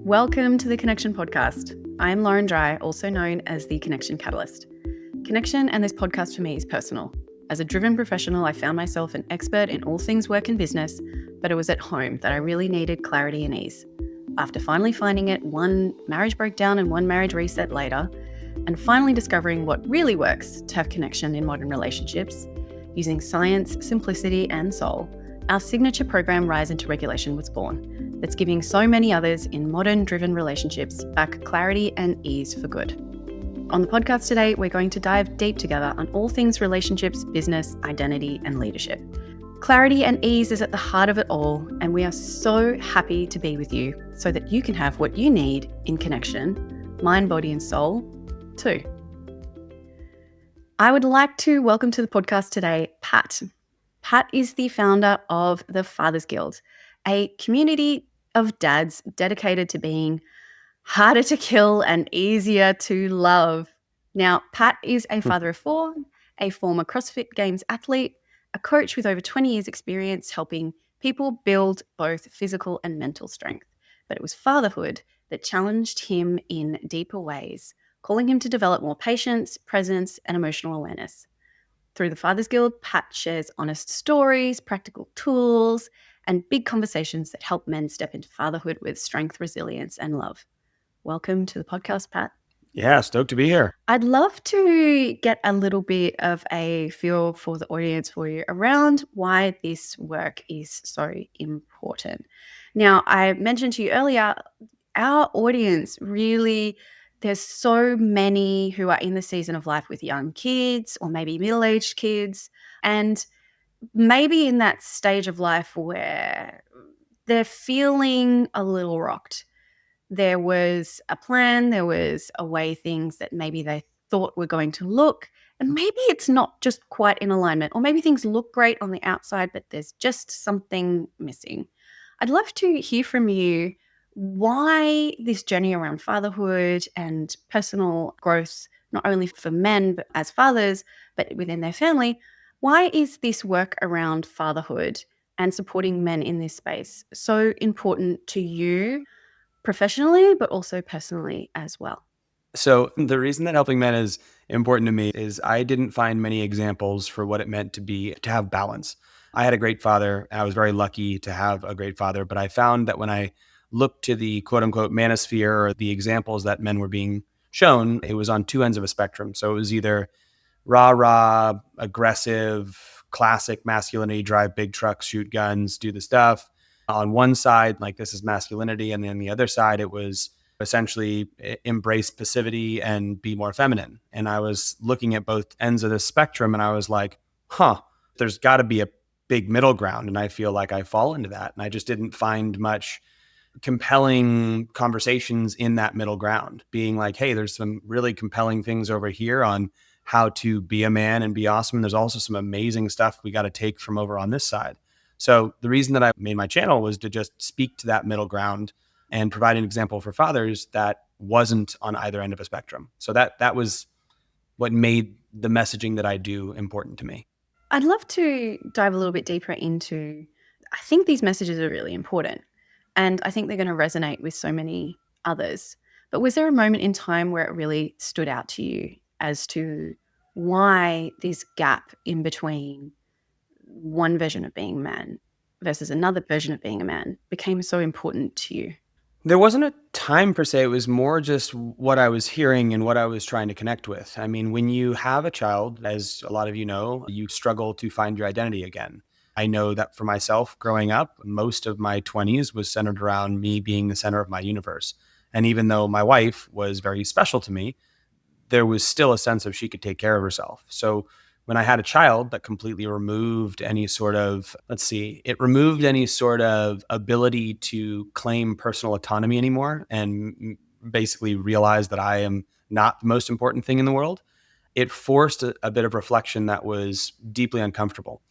Welcome to the Connection Podcast. I'm Lauren Dry, also known as the Connection Catalyst. Connection and this podcast for me is personal. As a driven professional, I found myself an expert in all things work and business, but it was at home that I really needed clarity and ease. After finally finding it, one marriage breakdown and one marriage reset later, and finally discovering what really works to have connection in modern relationships, using science, simplicity, and soul, our signature program Rise into Regulation was born. That's giving so many others in modern driven relationships back clarity and ease for good. On the podcast today, we're going to dive deep together on all things relationships, business, identity, and leadership. Clarity and ease is at the heart of it all, and we are so happy to be with you so that you can have what you need in connection, mind, body, and soul, too. I would like to welcome to the podcast today, Pat. Pat is the founder of the Fathers Guild, a community of dads dedicated to being harder to kill and easier to love. Now, Pat is a father of four, a former CrossFit Games athlete, a coach with over 20 years experience helping people build both physical and mental strength. But it was fatherhood that challenged him in deeper ways, calling him to develop more patience, presence, and emotional awareness. Through the Fathers Guild, Pat shares honest stories, practical tools, and big conversations that help men step into fatherhood with strength, resilience, and love. Welcome to the podcast, Pat. Yeah, stoked to be here. I'd love to get a little bit of a feel for the audience for you around why this work is so important. Now, I mentioned to you earlier, our audience really, there's so many who are in the season of life with young kids or maybe middle-aged kids, and maybe in that stage of life where they're feeling a little rocked. There was a plan, there was a way things that maybe they thought were going to look, and maybe it's not just quite in alignment, or maybe things look great on the outside, but there's just something missing. I'd love to hear from you why this journey around fatherhood and personal growth, not only for men but as fathers, but within their family. Why is this work around fatherhood and supporting men in this space so important to you professionally, but also personally as well? So the reason that helping men is important to me is I didn't find many examples for what it meant to have balance. I had a great father. I was very lucky to have a great father, but I found that when I looked to the quote unquote manosphere or the examples that men were being shown, it was on two ends of a spectrum. So it was either rah, aggressive, classic masculinity, drive big trucks, shoot guns, do the stuff. On one side, like this is masculinity. And then the other side, it was essentially embrace passivity and be more feminine. And I was looking at both ends of the spectrum and I was like, there's got to be a big middle ground. And I feel like I fall into that. And I just didn't find much compelling conversations in that middle ground, being like, hey, there's some really compelling things over here on how to be a man and be awesome. And there's also some amazing stuff we got to take from over on this side. So the reason that I made my channel was to just speak to that middle ground and provide an example for fathers that wasn't on either end of a spectrum. So that was what made the messaging that I do important to me. I'd love to dive a little bit deeper into, I think these messages are really important, and I think they're going to resonate with so many others. But was there a moment in time where it really stood out to you as to why this gap in between one version of being a man versus another version of being a man became so important to you? There wasn't a time per se. It was more just what I was hearing and what I was trying to connect with. I mean, when you have a child, as a lot of you know, you struggle to find your identity again. I know that for myself growing up, most of my 20s was centered around me being the center of my universe. And even though my wife was very special to me, there was still a sense of she could take care of herself. So when I had a child, that completely removed any sort of, it removed any sort of ability to claim personal autonomy anymore and basically realize that I am not the most important thing in the world. It forced a bit of reflection that was deeply uncomfortable.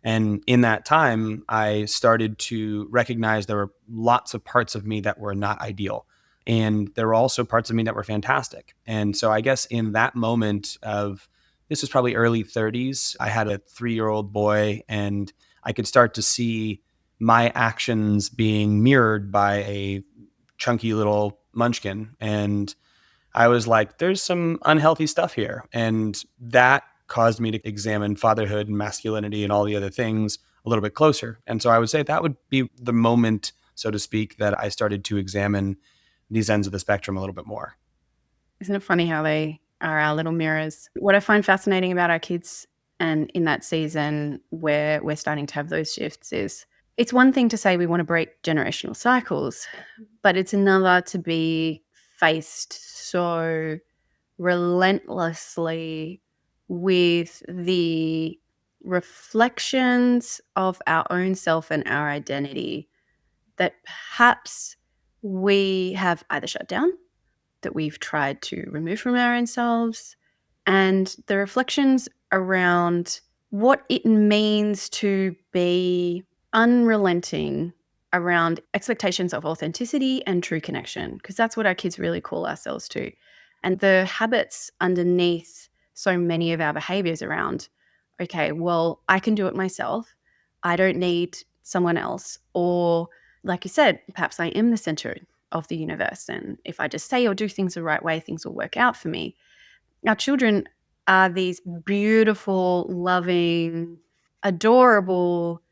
And in that time, I started to recognize there were lots of parts of me that were not ideal. And there were also parts of me that were fantastic. And so I guess in that moment of, this was probably early 30s, I had a 3-year-old boy, and I could start to see my actions being mirrored by a chunky little munchkin. And I was like, there's some unhealthy stuff here. And that caused me to examine fatherhood and masculinity and all the other things a little bit closer. And so I would say that would be the moment, so to speak, that I started to examine these ends of the spectrum a little bit more. Isn't it funny how they are our little mirrors? What I find fascinating about our kids and in that season where we're starting to have those shifts is it's one thing to say we want to break generational cycles, but it's another to be faced so relentlessly with the reflections of our own self and our identity that perhaps we have either shut down, that we've tried to remove from our own selves, and the reflections around what it means to be unrelenting around expectations of authenticity and true connection, because that's what our kids really call ourselves to. And the habits underneath so many of our behaviors around, okay, well, I can do it myself. I don't need someone else. Or, like you said, perhaps I am the center of the universe. And if I just say or do things the right way, things will work out for me. Our children are these beautiful, loving, adorable,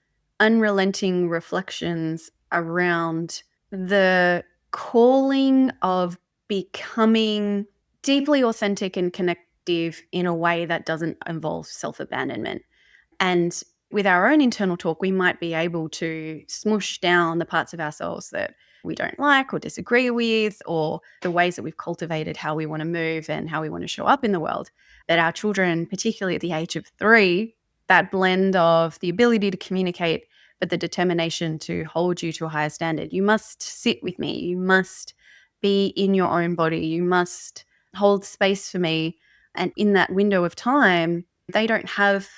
unrelenting reflections around the calling of becoming deeply authentic and connective in a way that doesn't involve self abandonment. And with our own internal talk, we might be able to smush down the parts of ourselves that we don't like or disagree with, or the ways that we've cultivated how we want to move and how we want to show up in the world. That our children, particularly at the age of 3, that blend of the ability to communicate, but the determination to hold you to a higher standard. You must sit with me. You must be in your own body. You must hold space for me. And in that window of time, they don't have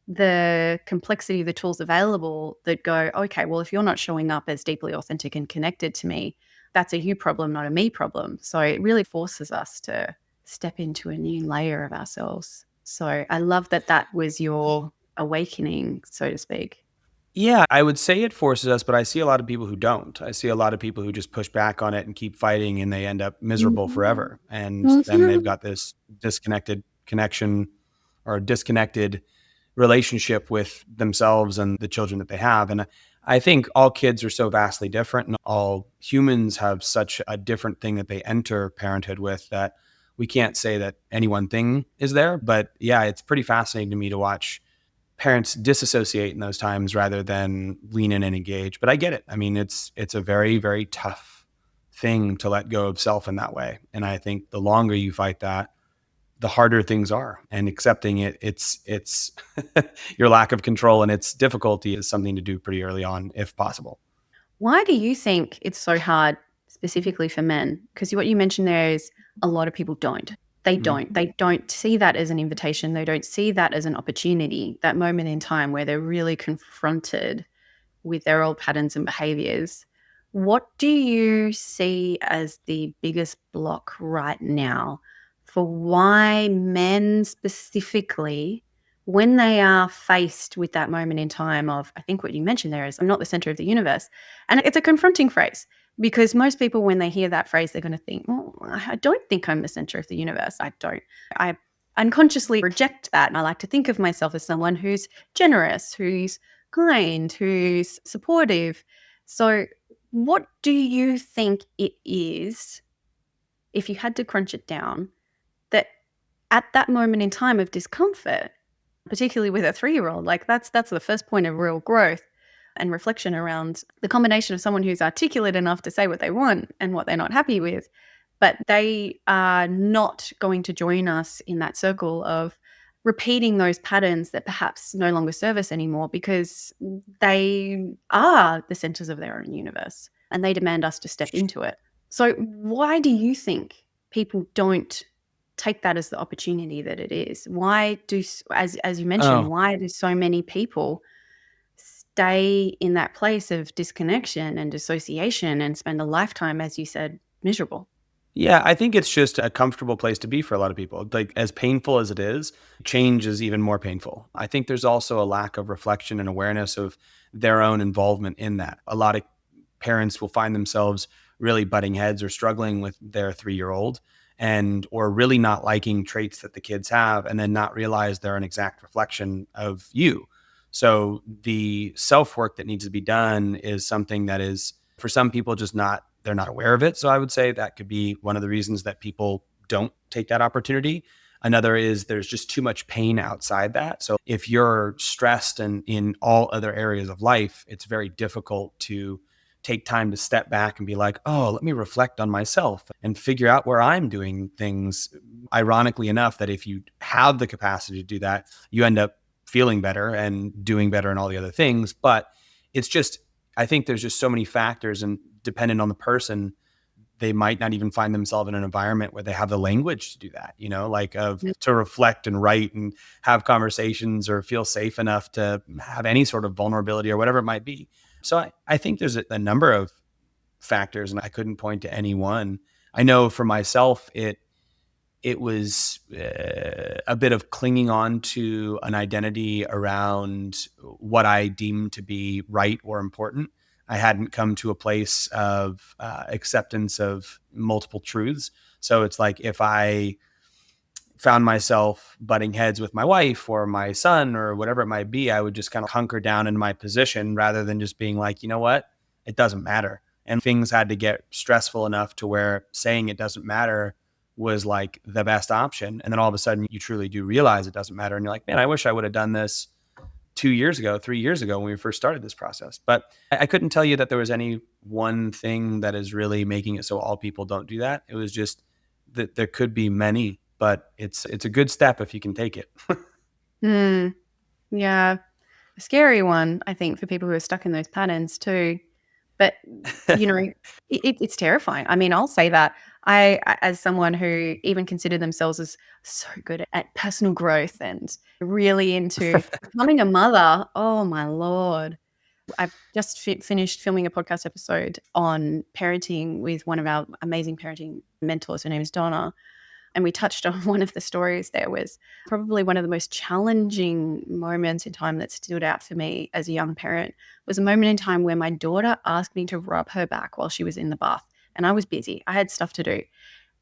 the complexity of the tools available that go, okay, well, if you're not showing up as deeply authentic and connected to me, that's a you problem, not a me problem. So it really forces us to step into a new layer of ourselves. So I love that that was your awakening, so to speak. Yeah, I would say it forces us, but I see a lot of people who don't. I see a lot of people who just push back on it and keep fighting and they end up miserable Mhm. forever. And then they've Mhm. got this disconnected connection or disconnected relationship with themselves and the children that they have. And I think all kids are so vastly different and all humans have such a different thing that they enter parenthood with that we can't say that any one thing is there. But yeah, it's pretty fascinating to me to watch parents disassociate in those times rather than lean in and engage. But I get it. I mean, it's a very, very tough thing to let go of self in that way. And I think the longer you fight that, the harder things are. And accepting it's your lack of control and its difficulty is something to do pretty early on, if possible. Why do you think it's so hard specifically for men? Because what you mentioned there is a lot of people don't. They Mhm. don't. They don't see that as an invitation. They don't see that as an opportunity, that moment in time where they're really confronted with their old patterns and behaviors. What do you see as the biggest block right now for why men specifically, when they are faced with that moment in time of, I think what you mentioned there is, I'm not the center of the universe. And it's a confronting phrase because most people, when they hear that phrase, they're going to think, well, I don't think I'm the center of the universe. I don't. I unconsciously reject that. And I like to think of myself as someone who's generous, who's kind, who's supportive. So, what do you think it is, if you had to crunch it down, that at that moment in time of discomfort, particularly with a 3-year-old, like that's the first point of real growth and reflection around the combination of someone who's articulate enough to say what they want and what they're not happy with, but they are not going to join us in that circle of repeating those patterns that perhaps no longer serve us anymore because they are the centers of their own universe and they demand us to step into it. So, why do you think people don't take that as the opportunity that it is? Why do, as you mentioned, Oh, why do so many people stay in that place of disconnection and dissociation and spend a lifetime, as you said, miserable? yeah, I think it's just a comfortable place to be for a lot of people. Like, as painful as it is, change is even more painful. I think there's also a lack of reflection and awareness of their own involvement in that. A lot of parents will find themselves really butting heads or struggling with their 3-year old, and or really not liking traits that the kids have, and then not realize they're an exact reflection of you. So the self work that needs to be done is something that is, for some people, just not, they're not aware of it. So I would say that could be one of the reasons that people don't take that opportunity. Another is there's just too much pain outside that. So if you're stressed and in all other areas of life, it's very difficult to take time to step back and be like, oh, let me reflect on myself and figure out where I'm doing things. Ironically enough, that if you have the capacity to do that, you end up feeling better and doing better and all the other things. But it's just, I think there's just so many factors, and dependent on the person, they might not even find themselves in an environment where they have the language to do that, like of to reflect and write and have conversations or feel safe enough to have any sort of vulnerability or whatever it might be. So I think there's a number of factors, and I couldn't point to any one. I know for myself, it was a bit of clinging on to an identity around what I deemed to be right or important. I hadn't come to a place of acceptance of multiple truths. So it's like if I found myself butting heads with my wife or my son or whatever it might be, I would just kind of hunker down in my position rather than just being like, you know what, it doesn't matter. And things had to get stressful enough to where saying it doesn't matter was like the best option. And then all of a sudden you truly do realize it doesn't matter. And you're like, man, I wish I would have done this 2 years ago, 3 years ago when we first started this process. But I couldn't tell you that there was any one thing that is really making it so all people don't do that. It was just that there could be many, but it's a good step if you can take it. Mm, yeah. A scary one, I think, for people who are stuck in those patterns too. But, it's terrifying. I mean, I'll say that as someone who even considered themselves as so good at personal growth and really into becoming a mother, oh my Lord. I've just finished filming a podcast episode on parenting with one of our amazing parenting mentors. Her name is Donna. And we touched on one of the stories there was probably one of the most challenging moments in time that stood out for me as a young parent was a moment in time where my daughter asked me to rub her back while she was in the bath. And I was busy. I had stuff to do.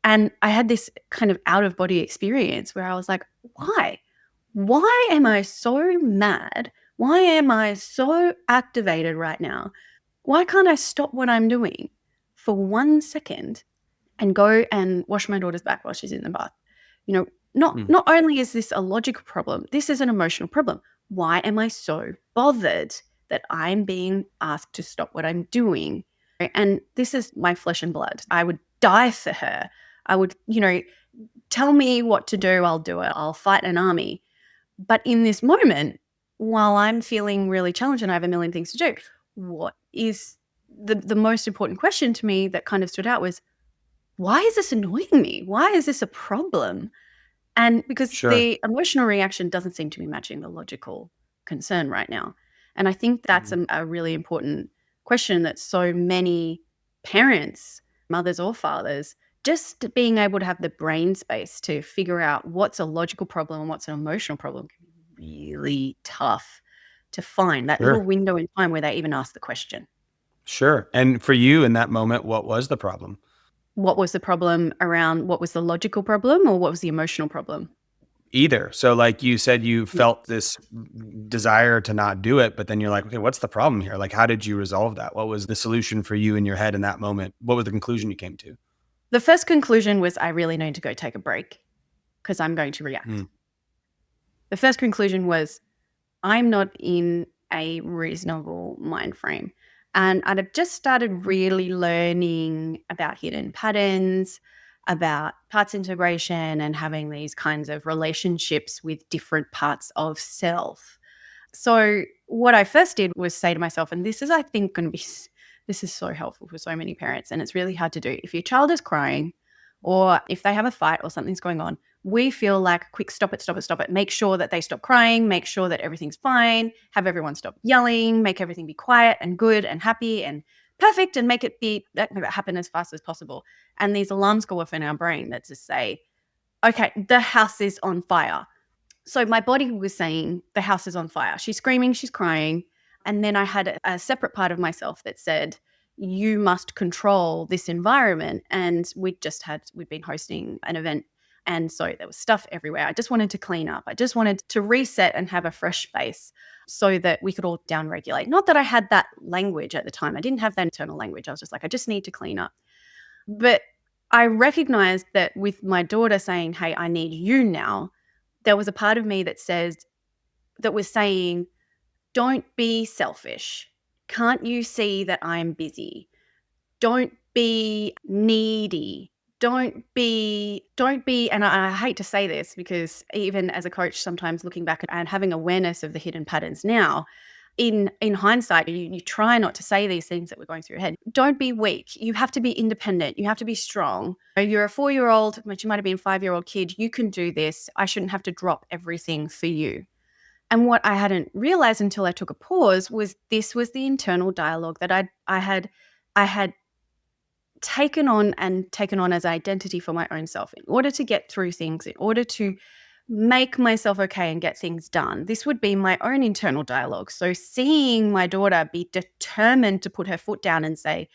And I had this kind of out of body experience where I was like, why? Why am I so mad? Why am I so activated right now? Why can't I stop what I'm doing for 1 second and go and wash my daughter's back while she's in the bath? You know, not Mm. not only is this a logical problem, this is an emotional problem. Why am I so bothered that I'm being asked to stop what I'm doing? And this is my flesh and blood. I would die for her. I would, tell me what to do, I'll do it. I'll fight an army. But in this moment, while I'm feeling really challenged and I have a million things to do, what is the most important question to me that kind of stood out was, why is this annoying me? Why is this a problem? And because Sure. the emotional reaction doesn't seem to be matching the logical concern right now. And I think that's Mhm. a really important question that so many parents, mothers or fathers, just being able to have the brain space to figure out what's a logical problem and what's an emotional problem can be really tough to find that little Sure. window in time where they even ask the question. Sure. And for you in that moment, what was the problem? What was the problem around what was the logical problem or what was the emotional problem? Either. So like you said, you Yeah. felt this desire to not do it, but then you're like, okay, what's the problem here? Like, how did you resolve that? What was the solution for you in your head in that moment? What was the conclusion you came to? The first conclusion was I really need to go take a break because I'm going to react. Mm. The first conclusion was I'm not in a reasonable mind frame. And I'd have just started really learning about hidden patterns, about parts integration, and having these kinds of relationships with different parts of self. So what I first did was say to myself, and this is, I think, going to be, this is so helpful for so many parents, and it's really hard to do. If your child is crying, or if they have a fight or something's going on, we feel like, quick, stop it, stop it, stop it. Make sure that they stop crying, make sure that everything's fine, have everyone stop yelling, make everything be quiet and good and happy and perfect, and make it happen as fast as possible. And these alarms go off in our brain that just say, okay, the house is on fire. So my body was saying the house is on fire. She's screaming, she's crying. And then I had a separate part of myself that said, you must control this environment. And we'd been hosting an event. And so there was stuff everywhere. I just wanted to clean up. I just wanted to reset and have a fresh space so that we could all down regulate. Not that I had that language at the time. I didn't have that internal language. I was just like, I just need to clean up. But I recognized that with my daughter saying, hey, I need you now, there was a part of me that was saying, don't be selfish. Can't you see that I'm busy? Don't be needy. Don't be, and I hate to say this because even as a coach, sometimes looking back and having awareness of the hidden patterns now, in hindsight, you try not to say these things that were going through your head. Don't be weak. You have to be independent. You have to be strong. You're a 4-year-old, but you might have been a 5-year-old kid. You can do this. I shouldn't have to drop everything for you. And what I hadn't realized until I took a pause was this was the internal dialogue that I had taken on as identity for my own self in order to get through things, in order to make myself okay and get things done. This would be my own internal dialogue. So seeing my daughter be determined to put her foot down and say,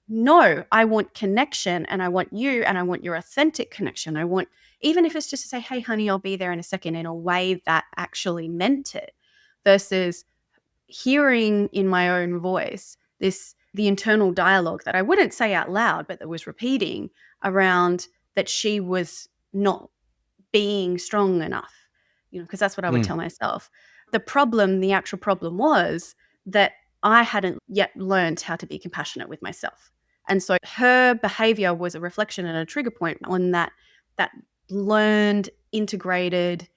no, I want connection and I want you and I want your authentic connection. I want, even if it's just to say, hey, honey, I'll be there in a second, in a way that actually meant it, versus hearing in my own voice the internal dialogue that I wouldn't say out loud, but that was repeating around that she was not being strong enough, because that's what I would Mm. tell myself. The actual problem was that I hadn't yet learned how to be compassionate with myself. And so her behavior was a reflection and a trigger point on that learned, integrated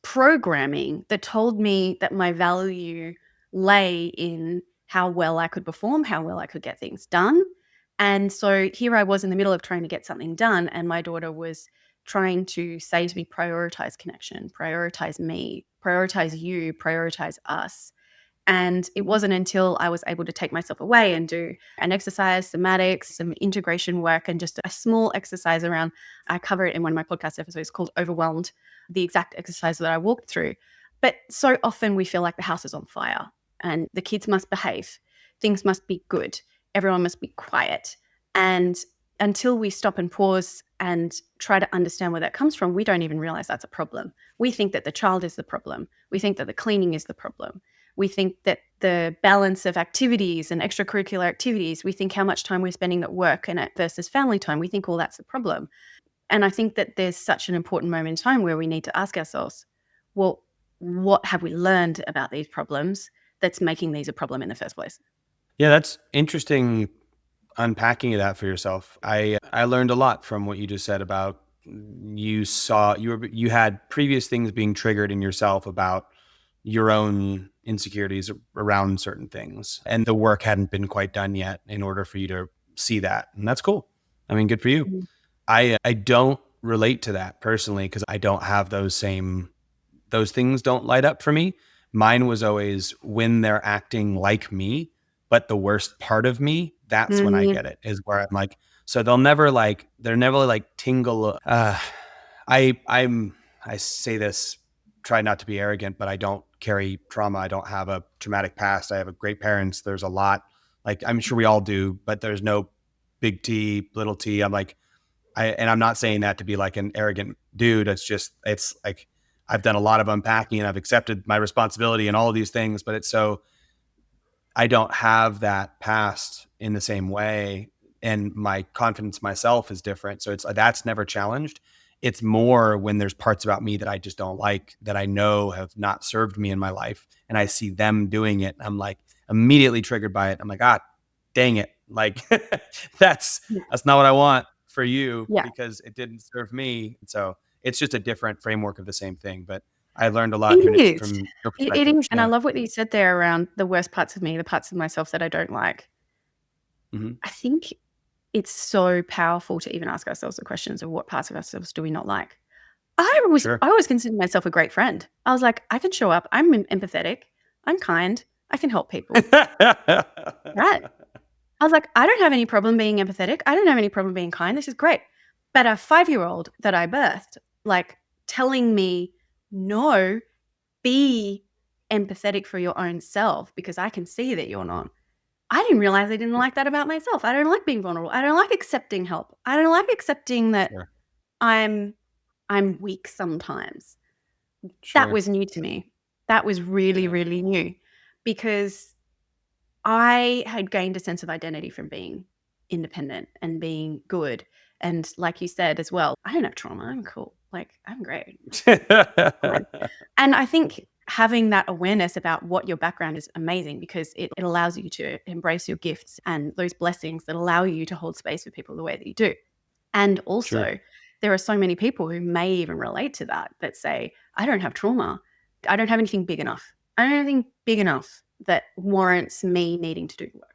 programming that told me that my value lay in how well I could perform, how well I could get things done. And so here I was in the middle of trying to get something done, and my daughter was trying to say to me, prioritize connection, prioritize me, prioritize you, prioritize us. And it wasn't until I was able to take myself away and do an exercise, somatics, some integration work, and just a small exercise around, I cover it in one of my podcast episodes called Overwhelmed, the exact exercise that I walked through. But so often we feel like the house is on fire and the kids must behave, things must be good, everyone must be quiet. And until we stop and pause and try to understand where that comes from, we don't even realize that's a problem. We think that the child is the problem. We think that the cleaning is the problem. We think that the balance of activities and extracurricular activities, we think how much time we're spending at work and versus family time, we think all that's the problem. And I think that there's such an important moment in time where we need to ask ourselves, well, what have we learned about these problems that's making these a problem in the first place? Yeah, that's interesting unpacking that for yourself. I learned a lot from what you just said about you had previous things being triggered in yourself about your own insecurities around certain things, and the work hadn't been quite done yet in order for you to see that. And that's cool. I mean, good for you. Mhm. I don't relate to that personally because I don't have those things don't light up for me. Mine was always when they're acting like me, but the worst part of me, that's when I Mhm. get it, is where I'm like, so they're never like tingle. I say this, try not to be arrogant, but I don't carry trauma. I don't have a traumatic past. I have great parents. There's a lot, like I'm sure we all do, but there's no big T, little T. And I'm not saying that to be like an arrogant dude. It's like I've done a lot of unpacking and I've accepted my responsibility and all of these things, but it's so I don't have that past in the same way. And my confidence in myself is different. So that's never challenged. It's more when there's parts about me that I just don't like, that I know have not served me in my life. And I see them doing it. I'm like immediately triggered by it. I'm like, dang it. Like that's Yeah. that's not what I want for you Yeah. because it didn't serve me. So it's just a different framework of the same thing. But I learned a lot It is. from your It perspective. is. And I Yeah. love what you said there around the worst parts of me, the parts of myself that I don't like. Hmm. I think it's so powerful to even ask ourselves the questions of what parts of ourselves do we not like. Sure. I always considered myself a great friend. I was like, I can show up. I'm empathetic. I'm kind. I can help people. Right. I was like, I don't have any problem being empathetic. I don't have any problem being kind. This is great. But a 5-year-old that I birthed, like telling me, no, be empathetic for your own self because I can see that you're not. I didn't realize I didn't like that about myself. I don't like being vulnerable. I don't like accepting help. I don't like accepting that Sure. I'm I'm weak sometimes. That Sure. was new to me. That was really, Yeah. really new because I had gained a sense of identity from being independent and being good. And like you said as well, I don't have trauma. I'm cool. Like, I'm great. Fine. And I think having that awareness about what your background is amazing because it allows you to embrace your gifts and those blessings that allow you to hold space for people the way that you do. And Sure. also, there are so many people who may even relate to that that say, I don't have trauma. I don't have anything big enough. I don't have anything big enough that warrants me needing to do the work.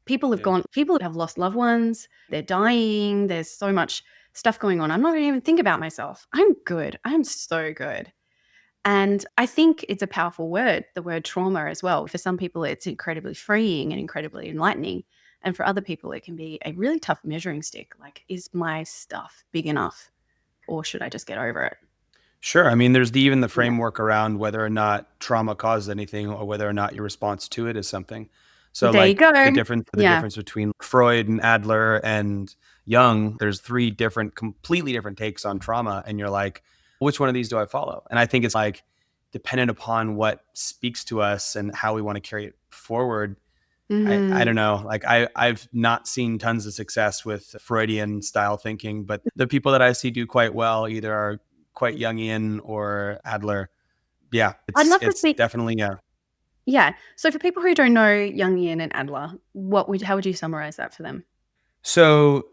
Yeah. People have lost loved ones, they're dying, there's so much stuff going on. I'm not even thinking about myself. I'm good. I'm so good. And I think it's a powerful word, the word trauma as well. For some people, it's incredibly freeing and incredibly enlightening. And for other people, it can be a really tough measuring stick. Like, is my stuff big enough or should I just get over it? Sure. I mean, there's even the Yeah. framework around whether or not trauma caused anything or whether or not your response to it is something. So There you like go. the Yeah. difference between Freud and Adler and Jung, there's three different, completely different takes on trauma. And you're like, which one of these do I follow? And I think it's like dependent upon what speaks to us and how we want to carry it forward. I Hmm. don't know. Like I've not seen tons of success with Freudian style thinking, but the people that I see do quite well either are quite Jungian or Adler. Yeah, I'd love to it's speak. definitely Yeah. So for people who don't know Jungian and Adler, how would you summarize that for them? so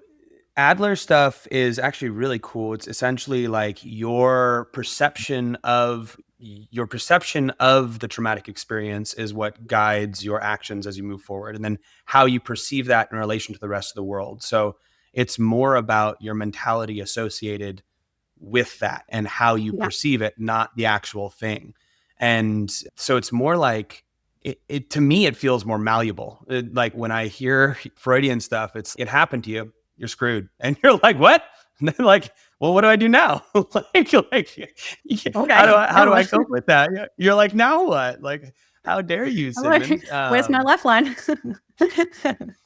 Adler stuff is actually really cool. It's essentially like your perception of the traumatic experience is what guides your actions as you move forward, and then how you perceive that in relation to the rest of the world. So it's more about your mentality associated with that and how you Yeah. perceive it, not the actual thing. And so it's more like it to me, it feels more malleable. Like when I hear Freudian stuff, it happened to you, you're screwed. And you're like, what? And they're like, well, what do I do now? Okay. how Now do I what? cope with that? You're like, now what? Like, how dare you, Hello. Sigmund? Where's my lifeline?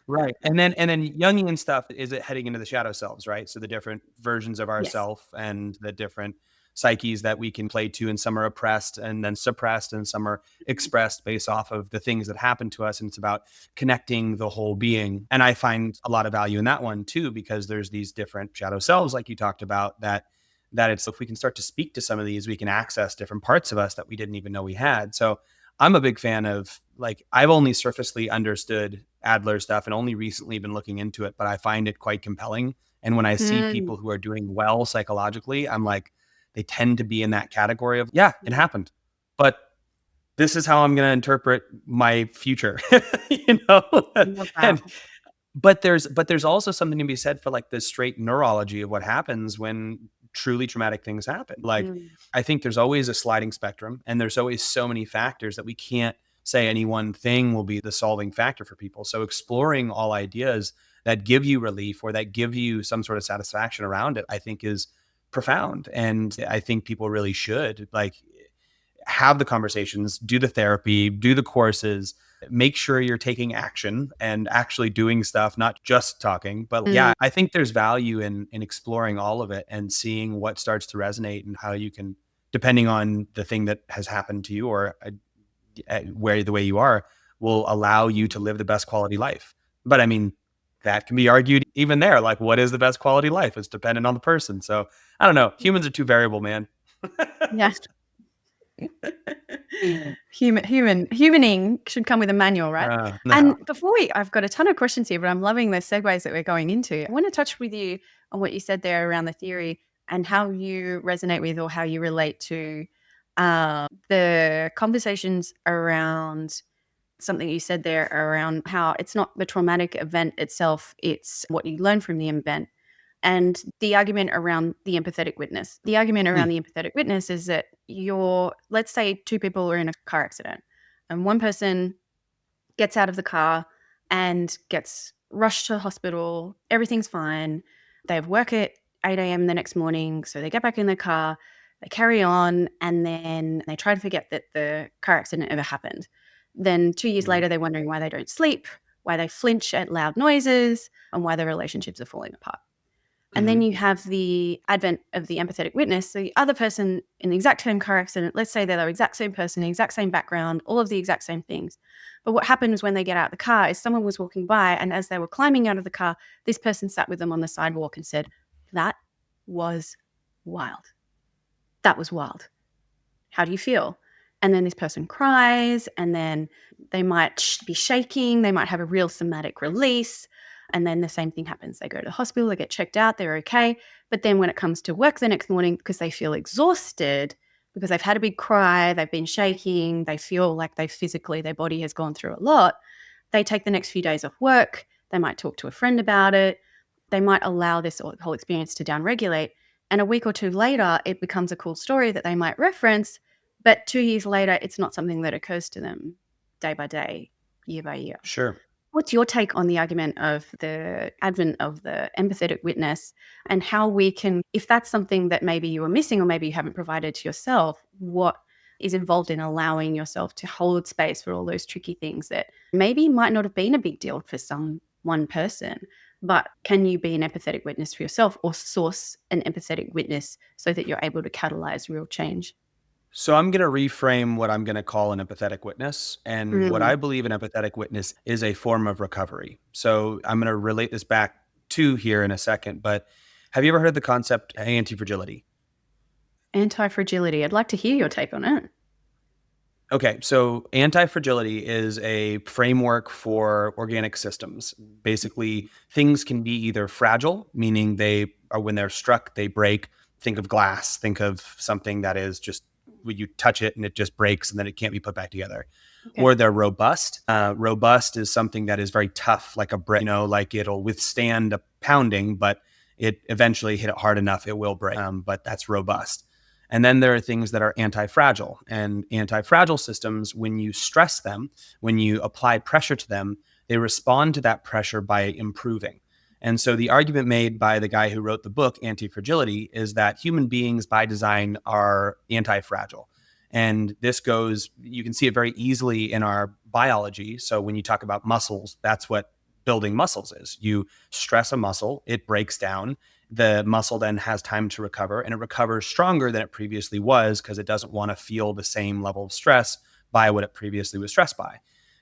Right. And then Jungian stuff is it heading into the shadow selves, right? So the different versions of Yes. ourself and the different psyches that we can play to, and some are oppressed and then suppressed, and some are expressed based off of the things that happen to us. And it's about connecting the whole being. And I find a lot of value in that one too, because there's these different shadow selves, like you talked about, that it's if we can start to speak to some of these, we can access different parts of us that we didn't even know we had. So I'm a big fan of like I've only surfacely understood Adler stuff and only recently been looking into it, but I find it quite compelling. And when I see Mm. people who are doing well psychologically, I'm like, they tend to be in that category of, yeah, it happened. But this is how I'm going to interpret my future, you know? I love that. and but there's also something to be said for like the straight neurology of what happens when truly traumatic things happen. Like Mm. I think there's always a sliding spectrum and there's always so many factors that we can't say any one thing will be the solving factor for people. So exploring all ideas that give you relief or that give you some sort of satisfaction around it, I think is profound. And I think people really should like have the conversations, do the therapy, do the courses, make sure you're taking action and actually doing stuff, not just talking. But Mm. yeah, I think there's value in exploring all of it and seeing what starts to resonate and how you can, depending on the thing that has happened to you or where the way you are, will allow you to live the best quality life. But I mean, that can be argued even there. Like, what is the best quality life? It's dependent on the person. So I don't know. Humans are too variable, man. Yeah. Humaning should come with a manual, right? No. And I've got a ton of questions here, but I'm loving the segues that we're going into. I want to touch with you on what you said there around the theory and how you resonate with or how you relate to the conversations around something you said there around how it's not the traumatic event itself, it's what you learn from the event. And the argument around the empathetic witness. The argument around Hmm. the empathetic witness is that let's say two people are in a car accident and one person gets out of the car and gets rushed to the hospital. Everything's fine. They have work at 8 a.m. the next morning. So they get back in their car, they carry on, and then they try to forget that the car accident ever happened. Then 2 years Hmm. later, they're wondering why they don't sleep, why they flinch at loud noises, and why their relationships are falling apart. And then Mhm. you have the advent of the empathetic witness. So the other person in the exact same car accident, let's say they're the exact same person, the exact same background, all of the exact same things. But what happens when they get out of the car is someone was walking by, and as they were climbing out of the car, this person sat with them on the sidewalk and said, "That was wild. That was wild. How do you feel?" And then this person cries, and then they might be shaking, they might have a real somatic release. And then the same thing happens. They go to the hospital, they get checked out, they're okay. But then when it comes to work the next morning, because they feel exhausted, because they've had a big cry, they've been shaking, they feel like they physically, their body has gone through a lot, they take the next few days off work, they might talk to a friend about it, they might allow this whole experience to downregulate. And a week or two later, it becomes a cool story that they might reference, but 2 years later, it's not something that occurs to them day by day, year by year. Sure. What's your take on the argument of the advent of the empathetic witness, and how we can, if that's something that maybe you were missing or maybe you haven't provided to yourself, what is involved in allowing yourself to hold space for all those tricky things that maybe might not have been a big deal for some one person, but can you be an empathetic witness for yourself or source an empathetic witness so that you're able to catalyze real change? So I'm going to reframe what I'm going to call an empathetic witness. And what Mm. I believe an empathetic witness is a form of recovery. So I'm going to relate this back to here in a second. But have you ever heard the concept anti-fragility? Anti-fragility. I'd like to hear your take on it. Okay, so anti-fragility is a framework for organic systems. Basically, things can be either fragile, meaning they are when they're struck, they break. Think of glass, think of something that is just when you touch it and it just breaks and then it can't be put back together. Okay. Or they're robust. Robust is something that is very tough, like a brick, like it'll withstand a pounding, but it eventually hit it hard enough, it will break. But that's robust. And then there are things that are anti-fragile. And anti-fragile systems, when you stress them, when you apply pressure to them, they respond to that pressure by improving. And so the argument made by the guy who wrote the book, Anti-Fragility, is that human beings by design are anti-fragile. And this goes, you can see it very easily in our biology. So when you talk about muscles, that's what building muscles is. You stress a muscle, it breaks down, the muscle then has time to recover, and it recovers stronger than it previously was because it doesn't want to feel the same level of stress by what it previously was stressed by.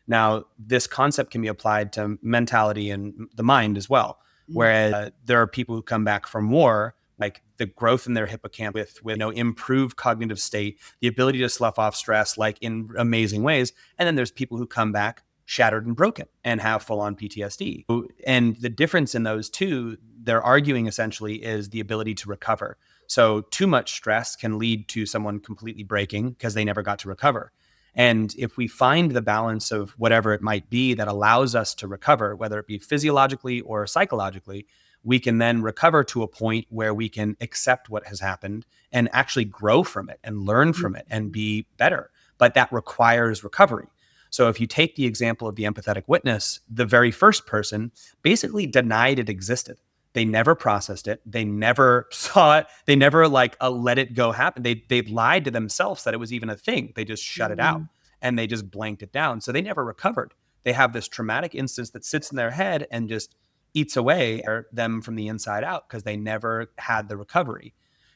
Now, this concept can be applied to mentality and the mind as well. Mm. Whereas there are people who come back from war, like the growth in their hippocampus with improved cognitive state, the ability to slough off stress like in amazing ways. And then there's people who come back shattered and broken and have full on PTSD. And the difference in those two, they're arguing essentially, is the ability to recover. So too much stress can lead to someone completely breaking because they never got to recover. And if we find the balance of whatever it might be that allows us to recover, whether it be physiologically or psychologically, we can then recover to a point where we can accept what has happened and actually grow from it and learn from it and be better. But that requires recovery. So if you take the example of the empathetic witness, the very first person basically denied it existed. They never processed it. They never saw it. They never let it go happen. They lied to themselves that it was even a thing. They just shut it out Mm. and they just blanked it down. So they never recovered. They have this traumatic instance that sits in their head and just eats away them from the inside out because they never had the recovery.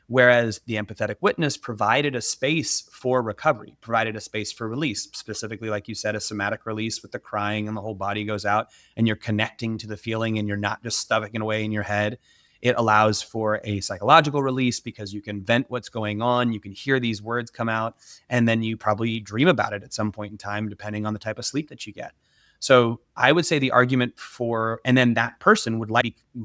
Whereas the empathetic witness provided a space for recovery, provided a space for release, specifically, like you said, a somatic release with the crying and the whole body goes out and you're connecting to the feeling and you're not just stuffing it away in your head. It allows for a psychological release because you can vent what's going on. You can hear these words come out, and then you probably dream about it at some point in time, depending on the type of sleep that you get. So I would say the argument for, and then that person would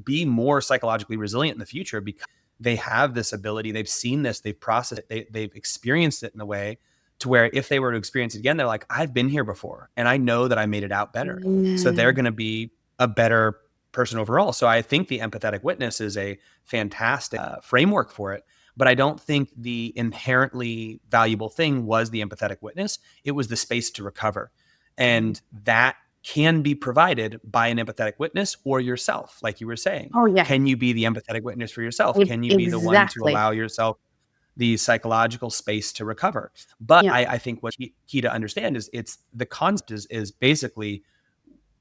be more psychologically resilient in the future because they have this ability, they've seen this, they've processed it, they've experienced it in a way to where if they were to experience it again, they're like, I've been here before and I know that I made it out better. So they're Mm. going to be a better person overall. So I think the empathetic witness is a fantastic framework for it. But I don't think the inherently valuable thing was the empathetic witness. It was the space to recover. And that can be provided by an empathetic witness or yourself, like you were saying. Oh, yeah. Can you be the empathetic witness for yourself? Can you be the one to Exactly. allow yourself the psychological space to recover? But Yeah. I think what's key to understand is it's the concept is basically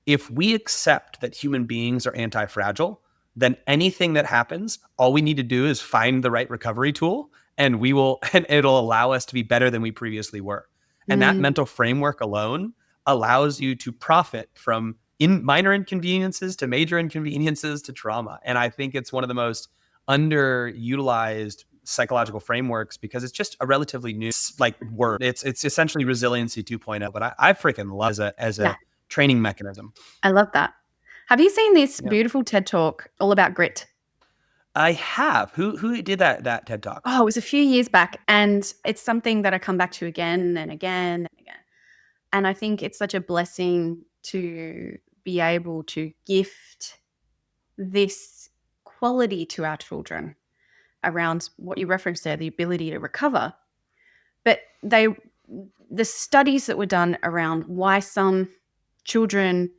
if we accept that human beings are anti-fragile, then anything that happens, all we need to do is find the right recovery tool, and we will, and it'll allow us to be better than we previously were. And that Mm, mental framework alone allows you to profit from minor inconveniences to major inconveniences to trauma. And I think it's one of the most underutilized psychological frameworks because it's just a relatively new like word. It's essentially resiliency 2.0, but I freaking love it as yeah, a training mechanism. I love that. Have you seen this Yeah. beautiful TED Talk all about grit? I have. Who did that TED Talk? Oh, it was a few years back, and it's something that I come back to again and again and again. And I think it's such a blessing to be able to gift this quality to our children around what you referenced there, the ability to recover. But the studies that were done around why some children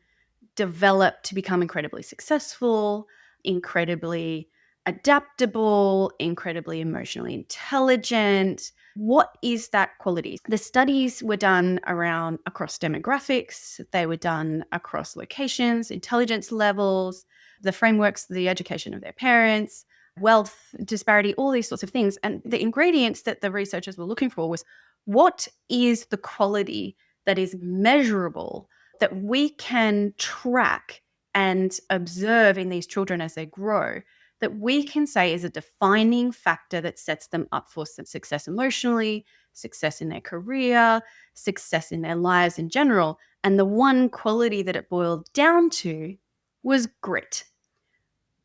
develop to become incredibly successful, incredibly adaptable, incredibly emotionally intelligent. What is that quality? The studies were done around across demographics, they were done across locations, intelligence levels, the frameworks, the education of their parents, wealth disparity, all these sorts of things. And the ingredients that the researchers were looking for was what is the quality that is measurable that we can track and observe in these children as they grow, that we can say is a defining factor that sets them up for success emotionally, success in their career, success in their lives in general. And the one quality that it boiled down to was grit.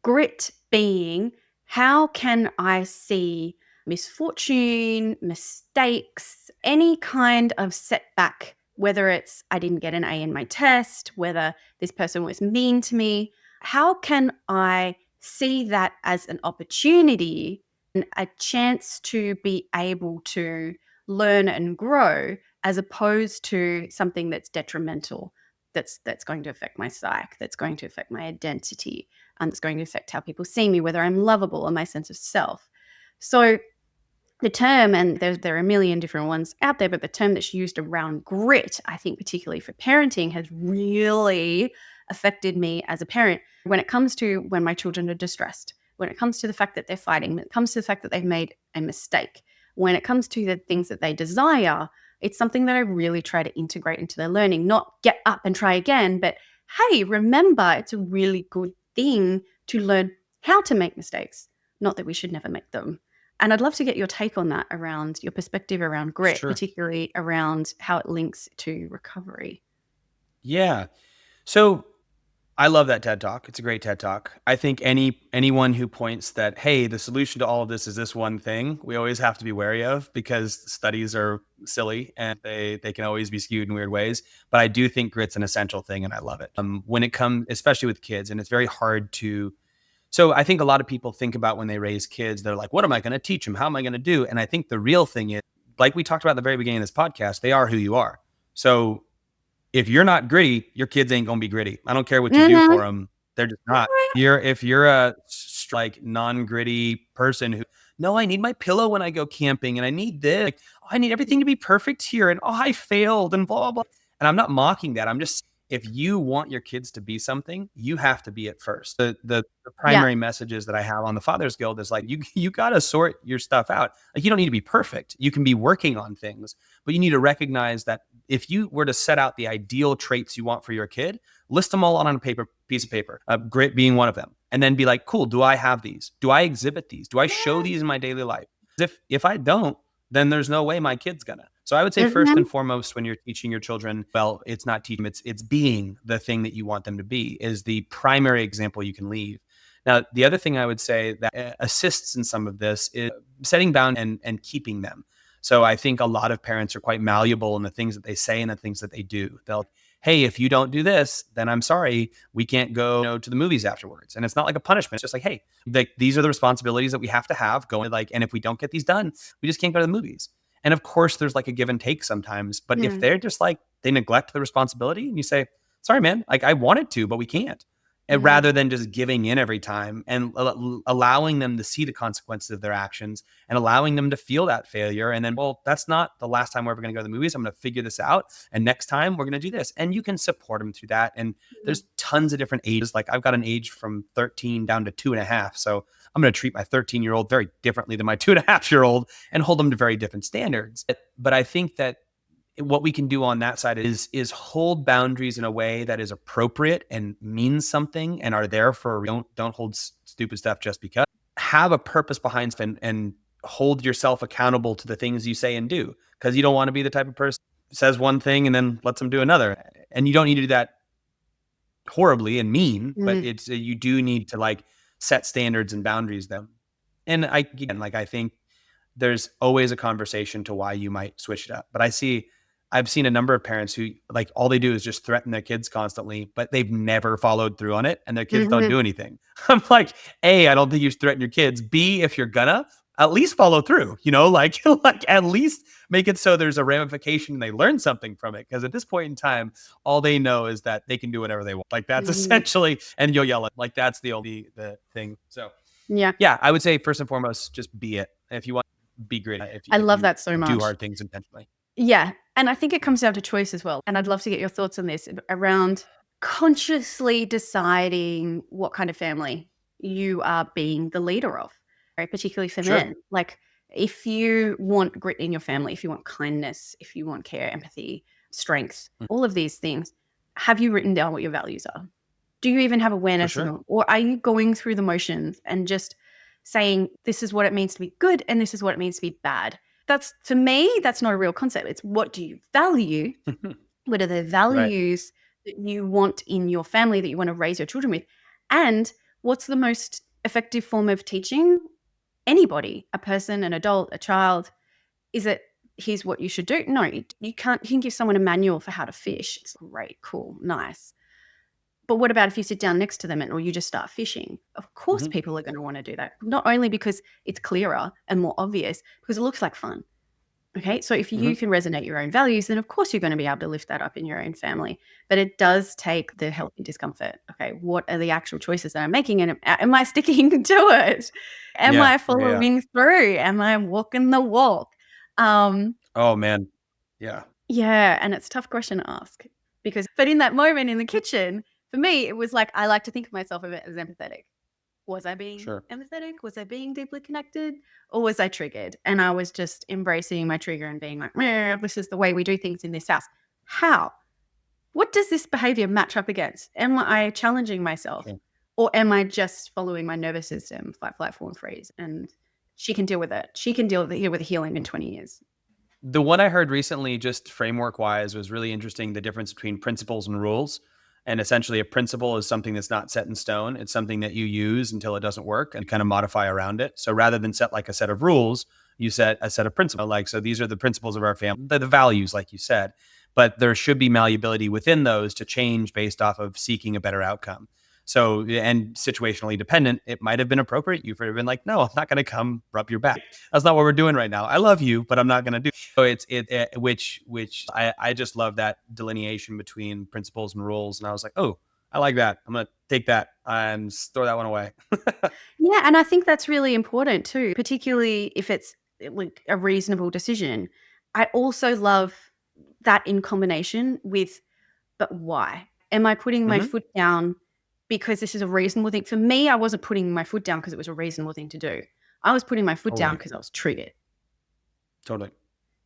Grit being, how can I see misfortune, mistakes, any kind of setback, whether it's I didn't get an A in my test, whether this person was mean to me, how can I see that as an opportunity and a chance to be able to learn and grow as opposed to something that's detrimental, that's going to affect my psyche, that's going to affect my identity, and it's going to affect how people see me, whether I'm lovable or my sense of self. So the term, and there are a million different ones out there, but the term that's used around grit, I think particularly for parenting, has really affected me as a parent when it comes to when my children are distressed, when it comes to the fact that they're fighting, when it comes to the fact that they've made a mistake, when it comes to the things that they desire. It's something that I really try to integrate into their learning, not get up and try again, but hey, remember, it's a really good thing to learn how to make mistakes, not that we should never make them. And I'd love to get your take on that around your perspective around grit, Sure. particularly around how it links to recovery. Yeah. So I love that TED Talk. It's a great TED Talk. I think anyone who points that, hey, the solution to all of this is this one thing, we always have to be wary of because studies are silly and they can always be skewed in weird ways. But I do think grit's an essential thing, and I love it. When it comes, especially with kids, and it's very hard to. So I think a lot of people think about when they raise kids, they're like, what am I going to teach them? How am I going to do? And I think the real thing is, like we talked about at the very beginning of this podcast, they are who you are. So if you're not gritty, your kids ain't gonna be gritty. I don't care what you do for Mhm. them; they're just not. You're if you're a like non-gritty person who, no, I need my pillow when I go camping, and I need this. Like, oh, I need everything to be perfect here, and oh, I failed, and blah blah blah. And I'm not mocking that. I'm just if you want your kids to be something, you have to be it first. The Yeah. primary messages that I have on the Fathers Guild is like you got to sort your stuff out. Like you don't need to be perfect. You can be working on things, but you need to recognize that if you were to set out the ideal traits you want for your kid, list them all on a piece of paper, grit being one of them, and then be like, cool, do I have these? Do I exhibit these? Do I show these in my daily life? If I don't, then there's no way my kid's gonna. So I would say first and Mhm. foremost, when you're teaching your children, well, it's not teaching, it's being the thing that you want them to be is the primary example you can leave. Now, the other thing I would say that assists in some of this is setting boundaries and keeping them. So I think a lot of parents are quite malleable in the things that they say and the things that they do. They'll, hey, if you don't do this, then I'm sorry, we can't go to the movies afterwards. And it's not like a punishment. It's just like, hey, these are the responsibilities that we have to have going. Like, and if we don't get these done, we just can't go to the movies. And of course, there's like a give and take sometimes. But if Mm. they're just like they neglect the responsibility, and you say, sorry, man, like I wanted to, but we can't. and Mhm. rather than just giving in every time and allowing them to see the consequences of their actions and allowing them to feel that failure. And then, well, that's not the last time we're ever going to go to the movies. I'm going to figure this out. And next time we're going to do this. And you can support them through that. And Mhm. there's tons of different ages. Like I've got an age from 13 down to 2.5. So I'm going to treat my 13-year-old very differently than my 2.5-year-old and hold them to very different standards. But I think that what we can do on that side is hold boundaries in a way that is appropriate and means something and are there for don't hold stupid stuff just because. Have a purpose behind and hold yourself accountable to the things you say and do, because you don't want to be the type of person who says one thing and then lets them do another. And you don't need to do that horribly and mean, but Mm. it's you do need to like set standards and boundaries them. And I again, like I think there's always a conversation to why you might switch it up. But I've seen a number of parents who like all they do is just threaten their kids constantly, but they've never followed through on it and their kids don't Mhm. do anything. I'm like, A, I don't think you should threaten your kids. B, if you're gonna, at least follow through, like, like at least make it so there's a ramification and they learn something from it. Cause at this point in time, all they know is that they can do whatever they want. Like that's Mhm. essentially, and you'll yell at like that's the thing. So Yeah. yeah, I would say first and foremost, just be it. If you want be great I if love you that so do much. hard things intentionally. Yeah, and I think it comes down to choice as well, and I'd love to get your thoughts on this around consciously deciding what kind of family you are being the leader of, right? Particularly for Sure. men. Like, if you want grit in your family, if you want kindness, if you want care, empathy, strength, Mm, all of these things, have you written down what your values are? Do you even have for awareness of sure. them? Or are you going through the motions and just saying, this is what it means to be good and this is what it means to be bad? That's, to me, that's not a real concept. It's, what do you value? What are the Right. values that you want in your family that you want to raise your children with? And what's the most effective form of teaching anybody, a person, an adult, a child? Is it, here's what you should do? No, you can't. You can give someone a manual for how to fish. It's great, cool, nice. But what about if you sit down next to them or you just start fishing? Of course, Mhm. people are going to want to do that. Not only because it's clearer and more obvious, because it looks like fun. Okay. So if you Mhm. can resonate your own values, then of course you're going to be able to lift that up in your own family. But it does take the healthy discomfort. Okay. What are the actual choices that I'm making? And am I sticking to it? Am Yeah. I Yeah. Yeah. following through? Am I walking the walk? Um, Oh man. Yeah. yeah, and it's a tough question to ask because, but in that moment in the kitchen, for me, it was like, I like to think of myself a bit as empathetic. Was I being Sure. empathetic? Was I being deeply connected? Or was I triggered? And I was just embracing my trigger and being like, "Meh, this is the way we do things in this house." How? What does this behavior match up against? Am I challenging myself? Sure. Or am I just following my nervous system, fight, flight, fawn, freeze? And she can deal with it. She can deal with healing in 20 years. The one I heard recently, just framework wise, was really interesting. The difference between principles and rules. And essentially, a principle is something that's not set in stone. It's something that you use until it doesn't work and kind of modify around it. So rather than set like a set of rules, you set a set of principles. Like, so these are the principles of our family, the values, like you said. But there should be malleability within those to change based off of seeking a better outcome. So, and situationally dependent, it might have been appropriate. You've been like, no, I'm not going to come rub your back. That's not what we're doing right now. I love you, but I'm not going to do. So which I just love that delineation between principles and rules. And I was like, oh, I like that. I'm gonna take that and throw that one away. Yeah, and I think that's really important too, particularly if it's like a reasonable decision. I also love that in combination with, but why? Am I putting my Hmm. foot down because this is a reasonable thing? For me, I wasn't putting my foot down because it was a reasonable thing to do. I was putting my foot down Totally, because I was triggered. totally,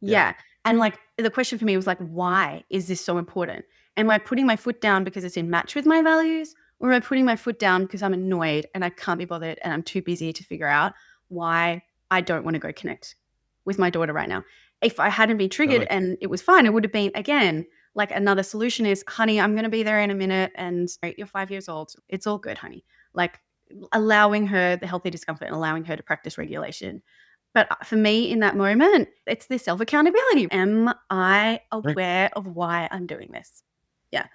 yeah, Yeah. And like the question for me was like, why is this so important? Am I putting my foot down because it's in match with my values? Or am I putting my foot down because I'm annoyed and I can't be bothered and I'm too busy to figure out why I don't want to go connect with my daughter right now? If I hadn't been triggered totally. and it was fine, it would have been, again, like another solution is, honey, I'm going to be there in a minute and you're 5 years old. It's all good, honey. Like allowing her the healthy discomfort and allowing her to practice regulation. But for me in that moment, it's the self accountability. Am I Right. aware of why I'm doing this? Yeah.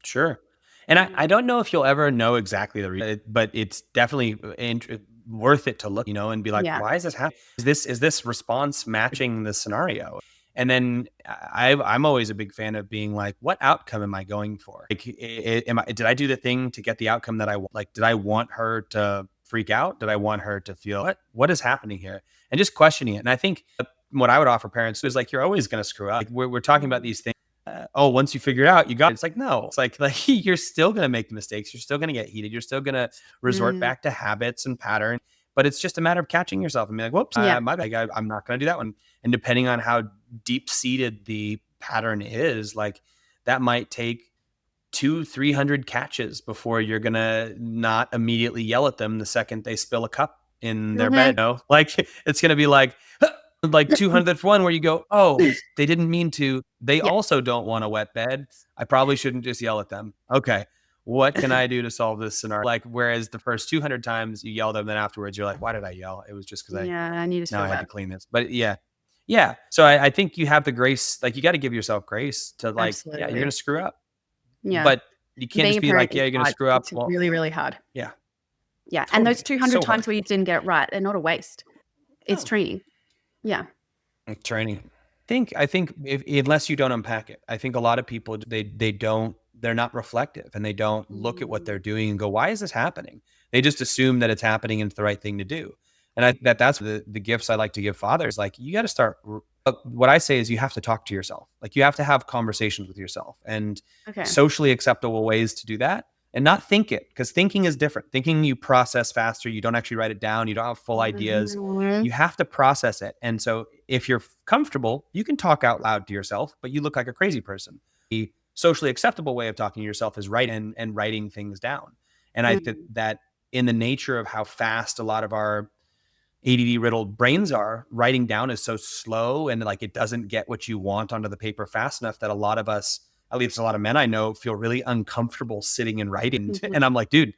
Sure. And I, Mhm. I don't know if you'll ever know exactly the reason, but it's definitely worth it to look, and be like, Yeah. why is this happening? Is this response matching the scenario? And then I'm always a big fan of being like, what outcome am I going for? Like, did I do the thing to get the outcome that I want? Like, did I want her to freak out? Did I want her to feel what is happening here? And just questioning it. And I think what I would offer parents is like, you're always going to screw up. Like, we're talking about these things. Oh, once you figure it out, you got it. It's like, no, it's like you're still going to make the mistakes. You're still going to get heated. You're still going to resort Mm. back to habits and patterns. But it's just a matter of catching yourself and being like, whoops, Yeah. my bad. I'm not going to do that one. And depending on how deep seated the pattern is, like that might take 200-300 catches before you're gonna not immediately yell at them the second they spill a cup in their Mhm. bed. Like it's gonna be like 200th one where you go, oh, they didn't mean to. They Yeah. also don't want a wet bed. I probably shouldn't just yell at them. Okay, what can I do to solve this scenario? Like, whereas the first 200 times you yell at them, then afterwards you're like, why did I yell? It was just because Yeah, and you just now feel I had to bad. clean this. But yeah, yeah. So I think you have the grace, like you got to give yourself grace to like, yeah, you're gonna Absolutely. screw up, Yeah. but you can't Being just a be parent like, is yeah, you're gonna hard. screw up. It's Well, really, really hard. yeah, Yeah, and those totally. It's 200 so times hard. where you didn't get it right, they're not a waste. It's No, training. Yeah. training. I think if unless you don't unpack it, I think a lot of people they're not reflective and they don't look at what Mm. they're doing and go, why is this happening? They just assume that it's happening and it's the right thing to do. And that's the gifts I like to give fathers. Like you got to start. What I say is you have to talk to yourself. Like you have to have conversations with yourself and Okay. socially acceptable ways to do that and not think it because thinking is different. Thinking you process faster. You don't actually write it down. You don't have full ideas. Mhm. You have to process it. And so if you're comfortable, you can talk out loud to yourself, but you look like a crazy person. The socially acceptable way of talking to yourself is writing and writing things down. And I think Mm. that in the nature of how fast a lot of our ADD riddled brains are, writing down is so slow and like it doesn't get what you want onto the paper fast enough that a lot of us, at least a lot of men I know, feel really uncomfortable sitting and writing. Mhm. And I'm like, dude,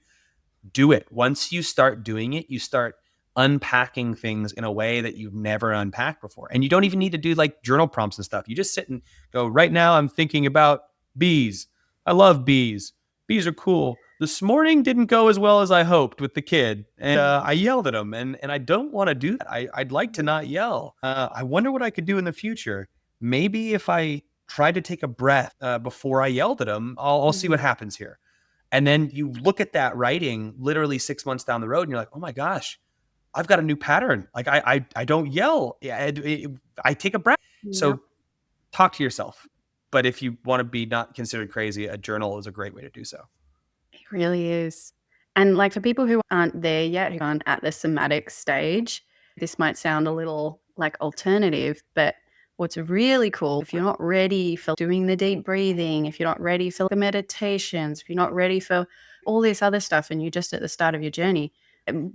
do it. Once you start doing it, you start unpacking things in a way that you've never unpacked before. And you don't even need to do like journal prompts and stuff. You just sit and go, right now I'm thinking about bees. I love bees. Bees are cool. This morning didn't go as well as I hoped with the kid. And I yelled at him. And I don't want to do that. I'd like to not yell. I wonder what I could do in the future. Maybe if I tried to take a breath before I yelled at him, I'll see what Mhm. happens here. And then you look at that writing literally 6 months down the road and you're like, oh my gosh, I've got a new pattern. Like I don't yell. I take a breath. Yep. So talk to yourself. But if you want to be not considered crazy, a journal is a great way to do so. It really is. And like for people who aren't there yet, who aren't at the somatic stage, this might sound a little like alternative, but what's really cool, if you're not ready for doing the deep breathing, if you're not ready for the meditations, if you're not ready for all this other stuff and you're just at the start of your journey,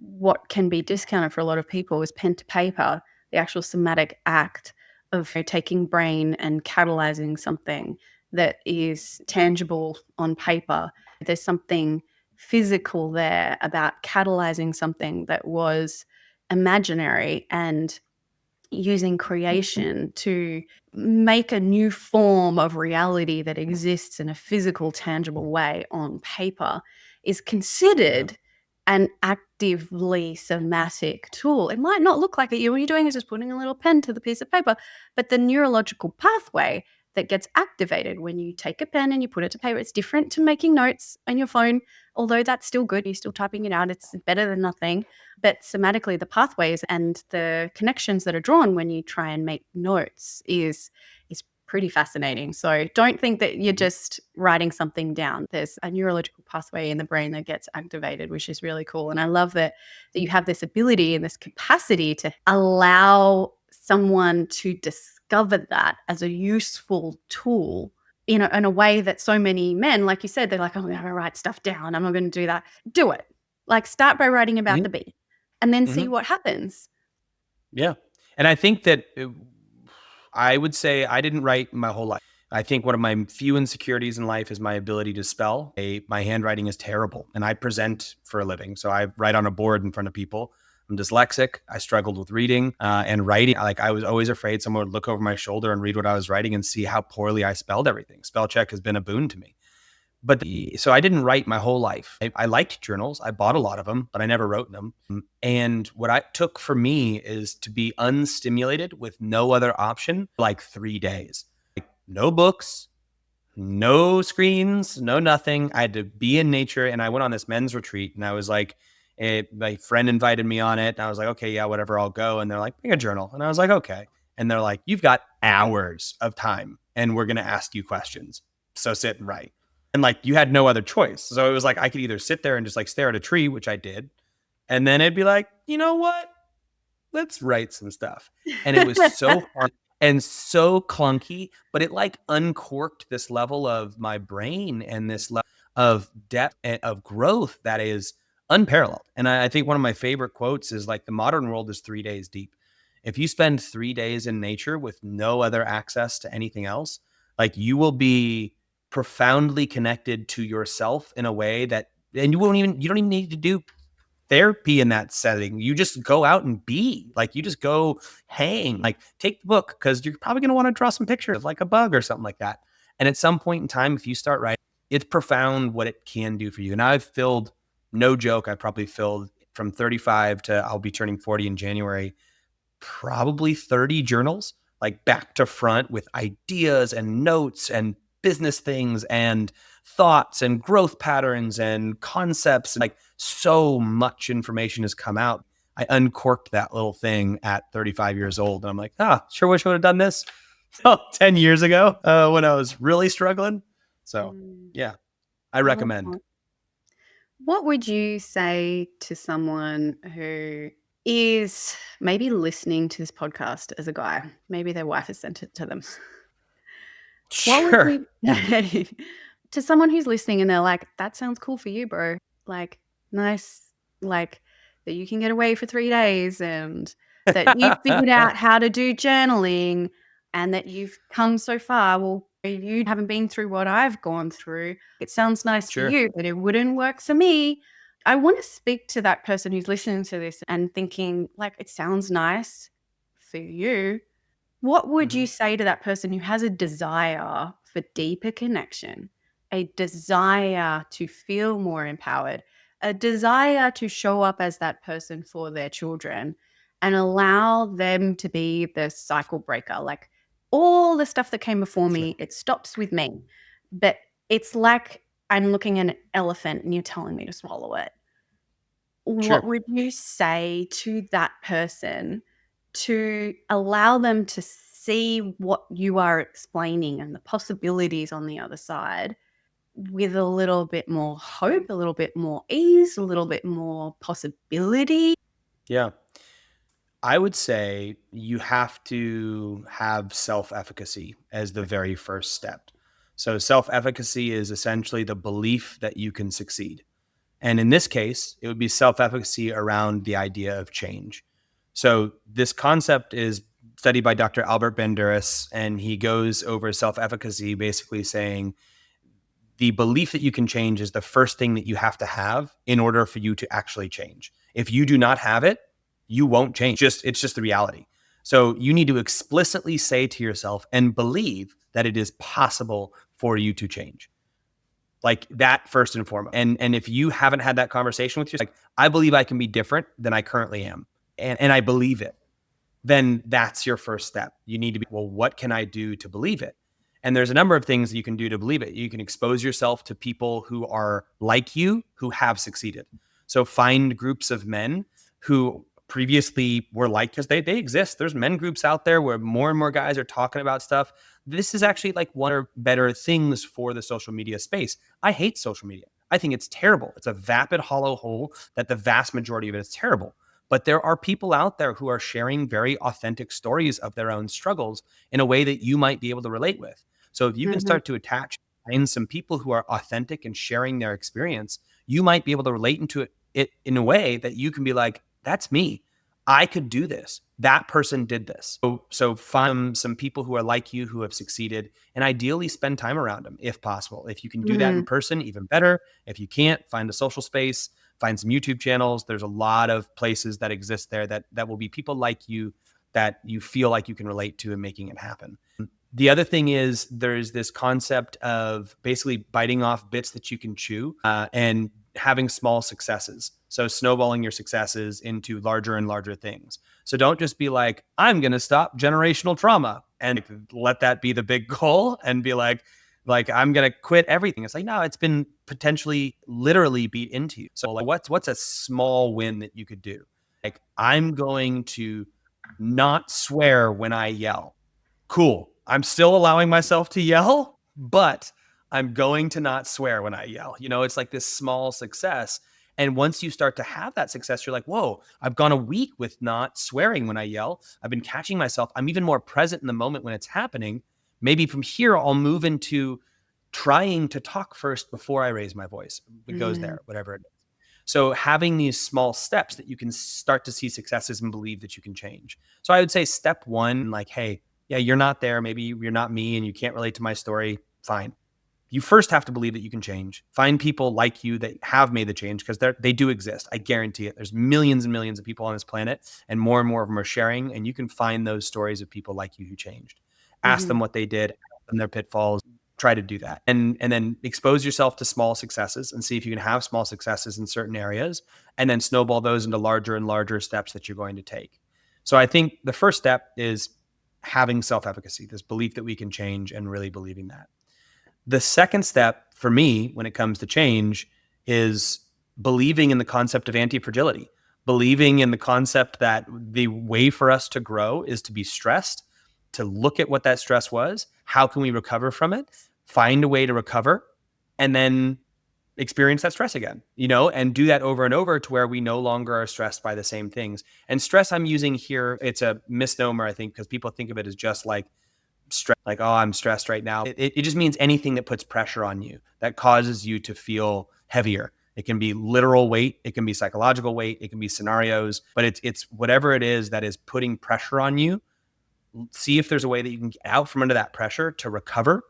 what can be discounted for a lot of people is pen to paper, the actual somatic act of taking brain and catalyzing something that is tangible on paper. There's something physical there about catalyzing something that was imaginary and using creation to make a new form of reality that exists in a physical, tangible way on paper is Yeah. considered an actively somatic tool. It might not look like it. What you're doing is just putting a little pen to the piece of paper, but the neurological pathway that gets activated when you take a pen and you put it to paper, it's different to making notes on your phone, although that's still good. You're still typing it out. It's better than nothing, but somatically the pathways and the connections that are drawn when you try and make notes is pretty fascinating. So don't think that you're Mhm. just writing something down. There's a neurological pathway in the brain that gets activated, which is really cool. And I love that you have this ability and this capacity to allow someone to discover that as a useful tool in a way that so many men, like you said, they're like, oh, I'm going to write stuff down. I'm not going to do that. Do it. Like start by writing about the Mhm. bee and then see Mhm. what happens. Yeah. And I think that I would say I didn't write my whole life. I think one of my few insecurities in life is my ability to spell. My handwriting is terrible and I present for a living. So I write on a board in front of people. I'm dyslexic. I struggled with reading and writing. Like I was always afraid someone would look over my shoulder and read what I was writing and see how poorly I spelled everything. Spell check has been a boon to me. So I didn't write my whole life. I liked journals. I bought a lot of them, but I never wrote them. And what I took for me is to be unstimulated with no other option, like 3 days, like no books, no screens, no nothing. I had to be in nature. And I went on this men's retreat, and I was like, my friend invited me on it. And I was like, okay, yeah, whatever, I'll go. And they're like, bring a journal. And I was like, okay. And they're like, you've got hours of time and we're going to ask you questions. So sit and write. And like, you had no other choice. So it was like, I could either sit there and just like stare at a tree, which I did. And then it'd be like, you know what? Let's write some stuff. And it was so hard and so clunky, but it like uncorked this level of my brain and this level of depth and of growth that is unparalleled. And I think one of my favorite quotes is like, the modern world is 3 days deep. If you spend 3 days in nature with no other access to anything else, like, you will be profoundly connected to yourself in a way that, and you don't even need to do therapy in that setting. You just go out and be like, you just go hang, like take the book, because you're probably going to want to draw some pictures of like a bug or something like that. And at some point in time, if you start writing, it's profound what it can do for you. And I've filled, no joke, I probably filled from 35 to I'll be turning 40 in January, probably 30 journals, like back to front, with ideas and notes and business things and thoughts and growth patterns and concepts. Like, so much information has come out. I uncorked that little thing at 35 years old. And I'm like, sure wish I would have done this 10 years ago when I was really struggling. So Mm, yeah, I I love recommend. that. What would you say to someone who is maybe listening to this podcast as a guy? Maybe their wife has sent it to them. What would Sure. you to someone who's listening and they're like, "That sounds cool for you, bro. Like, nice, like, that you can get away for 3 days and that you figured out how to do journaling and that you've come so far. Well, you haven't been through what I've gone through. It sounds nice for Sure. you, but it wouldn't work for me." I wanna speak to that person who's listening to this and thinking, like, "It sounds nice for you." What would you Mhm. say to that person who has a desire for deeper connection, a desire to feel more empowered, a desire to show up as that person for their children and allow them to be the cycle breaker? Like, all the stuff that came before Sure. me, it stops with me. But it's like I'm looking at an elephant and you're telling me to swallow it. What Sure. would you say to that person to allow them to see what you are explaining and the possibilities on the other side with a little bit more hope, a little bit more ease, a little bit more possibility? Yeah. I would say you have to have self efficacy as the very first step. So, self efficacy is essentially the belief that you can succeed. And in this case, it would be self efficacy around the idea of change. So, this concept is studied by Dr. Albert Banduras, and he goes over self efficacy, basically saying the belief that you can change is the first thing that you have to have in order for you to actually change. If you do not have it, you won't change. It's just the reality. So you need to explicitly say to yourself and believe that it is possible for you to change. Like that first and foremost. And if you haven't had that conversation with yourself, like, I believe I can be different than I currently am. And I believe it, then that's your first step. You need to be, well, what can I do to believe it? And there's a number of things that you can do to believe it. You can expose yourself to people who are like you, who have succeeded. So find groups of men who previously were like, because they exist. There's men groups out there where more and more guys are talking about stuff. This is actually like one of the better things for the social media space. I hate social media. I think it's terrible. It's a vapid, hollow hole that the vast majority of it is terrible. But there are people out there who are sharing very authentic stories of their own struggles in a way that you might be able to relate with. So if you can Mhm. start to attach in some people who are authentic and sharing their experience, you might be able to relate into it in a way that you can be like, that's me. I could do this. That person did this. So find some people who are like you, who have succeeded, and ideally spend time around them if possible. If you can do that in Mhm. person, even better. If you can't, find a social space, find some YouTube channels. There's a lot of places that exist there that will be people like you that you feel like you can relate to and making it happen. The other thing is there's this concept of basically biting off bits that you can chew and having small successes. So snowballing your successes into larger and larger things. So don't just be like, I'm going to stop generational trauma and let that be the big goal and be like I'm going to quit everything. It's like, no, it's been potentially literally beat into you. So like what's a small win that you could do? Like I'm going to not swear when I yell. Cool. I'm still allowing myself to yell, but I'm going to not swear when I yell. It's like this small success. And once you start to have that success, you're like, whoa, I've gone a week with not swearing when I yell. I've been catching myself. I'm even more present in the moment when it's happening. Maybe from here, I'll move into trying to talk first before I raise my voice. It goes Mm, there, whatever it is. So having these small steps that you can start to see successes and believe that you can change. So I would say step one, like, hey, yeah, you're not there. Maybe you're not me and you can't relate to my story. Fine. You first have to believe that you can change. Find people like you that have made the change because they do exist. I guarantee it. There's millions and millions of people on this planet, and more of them are sharing. And you can find those stories of people like you who changed. Ask them mhm, what they did, ask them their pitfalls. Try to do that, and then expose yourself to small successes and see if you can have small successes in certain areas, and then snowball those into larger and larger steps that you're going to take. So I think the first step is having self-efficacy, this belief that we can change and really believing that. The second step for me when it comes to change is believing in the concept of anti-fragility, believing in the concept that the way for us to grow is to be stressed, to look at what that stress was, how can we recover from it, find a way to recover, and then experience that stress again, and do that over and over to where we no longer are stressed by the same things. And stress I'm using here, it's a misnomer, I think, because people think of it as just like stress, like, oh, I'm stressed right now. It just means anything that puts pressure on you, that causes you to feel heavier. It can be literal weight, it can be psychological weight, it can be scenarios, but it's whatever it is that is putting pressure on you. See if there's a way that you can get out from under that pressure to recover,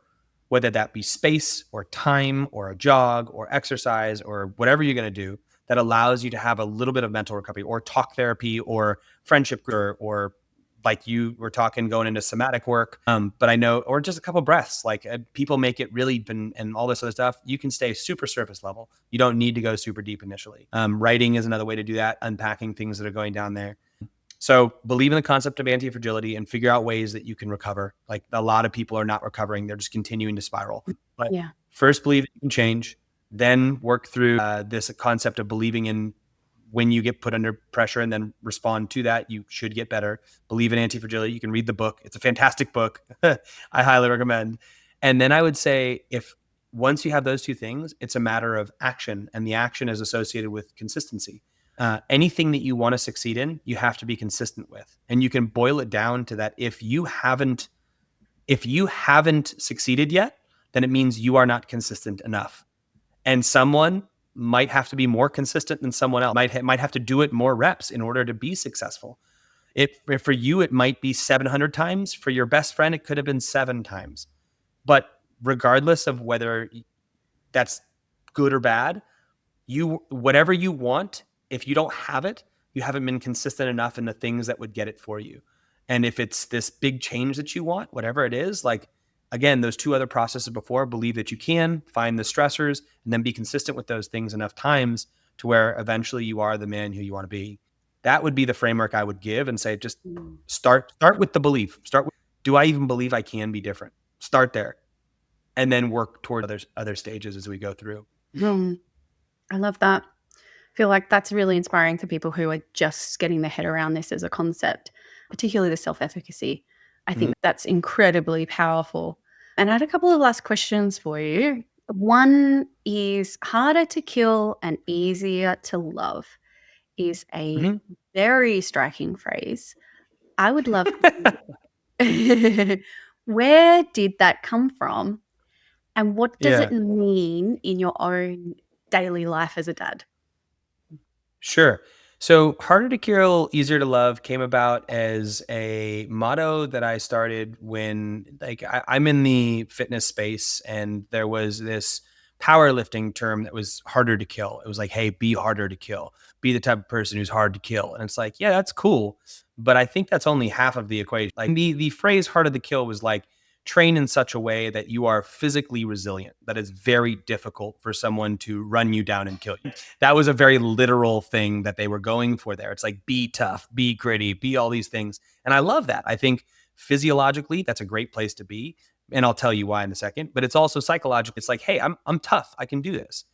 whether that be space or time or a jog or exercise or whatever you're going to do that allows you to have a little bit of mental recovery, or talk therapy or friendship, or like you were talking going into somatic work. But I know, or just a couple breaths, like people make it really, and all this other stuff. You can stay super surface level. You don't need to go super deep initially. Writing is another way to do that, unpacking things that are going down there. So believe in the concept of anti-fragility and figure out ways that you can recover. Like a lot of people are not recovering. They're just continuing to spiral. But yeah. first believe that you can change, then work through this concept of believing in when you get put under pressure and then respond to that, you should get better. Believe in anti-fragility. You can read the book. It's a fantastic book. I highly recommend. And then I would say if once you have those two things, it's a matter of action, and the action is associated with consistency. Anything that you want to succeed in, you have to be consistent with. And you can boil it down to that. If you haven't succeeded yet, then it means you are not consistent enough. And someone might have to be more consistent than someone else. Might have to do it more reps in order to be successful. If for you it might be 700 times. For your best friend, it could have been 7 times. But regardless of whether that's good or bad, whatever you want, if you don't have it, you haven't been consistent enough in the things that would get it for you. And if it's this big change that you want, whatever it is, like again, those two other processes before, believe that you can find the stressors and then be consistent with those things enough times to where eventually you are the man who you want to be. That would be the framework I would give and say, just Mm. start with the belief. Start with, do I even believe I can be different? Start there and then work toward other stages as we go through. Mm, I love that. I feel like that's really inspiring for people who are just getting their head around this as a concept, particularly the self-efficacy. I Mhm. think that's incredibly powerful. And I had a couple of last questions for you. One is harder to kill and easier to love is a Mhm. very striking phrase. I would love where did that come from? And what does it Yeah. mean in your own daily life as a dad? Sure. So, harder to kill, easier to love came about as a motto that I started when, like, I'm in the fitness space, and there was this powerlifting term that was harder to kill. It was like, hey, be harder to kill, be the type of person who's hard to kill. And it's like, yeah, that's cool. But I think that's only half of the equation. Like, the phrase harder to kill was like, train in such a way that you are physically resilient, that is very difficult for someone to run you down and kill you. That was a very literal thing that they were going for there. It's like, be tough, be gritty, be all these things. And I love that. I think physiologically, that's a great place to be. And I'll tell you why in a second. But it's also psychological. It's like, hey, I'm tough. I can do this.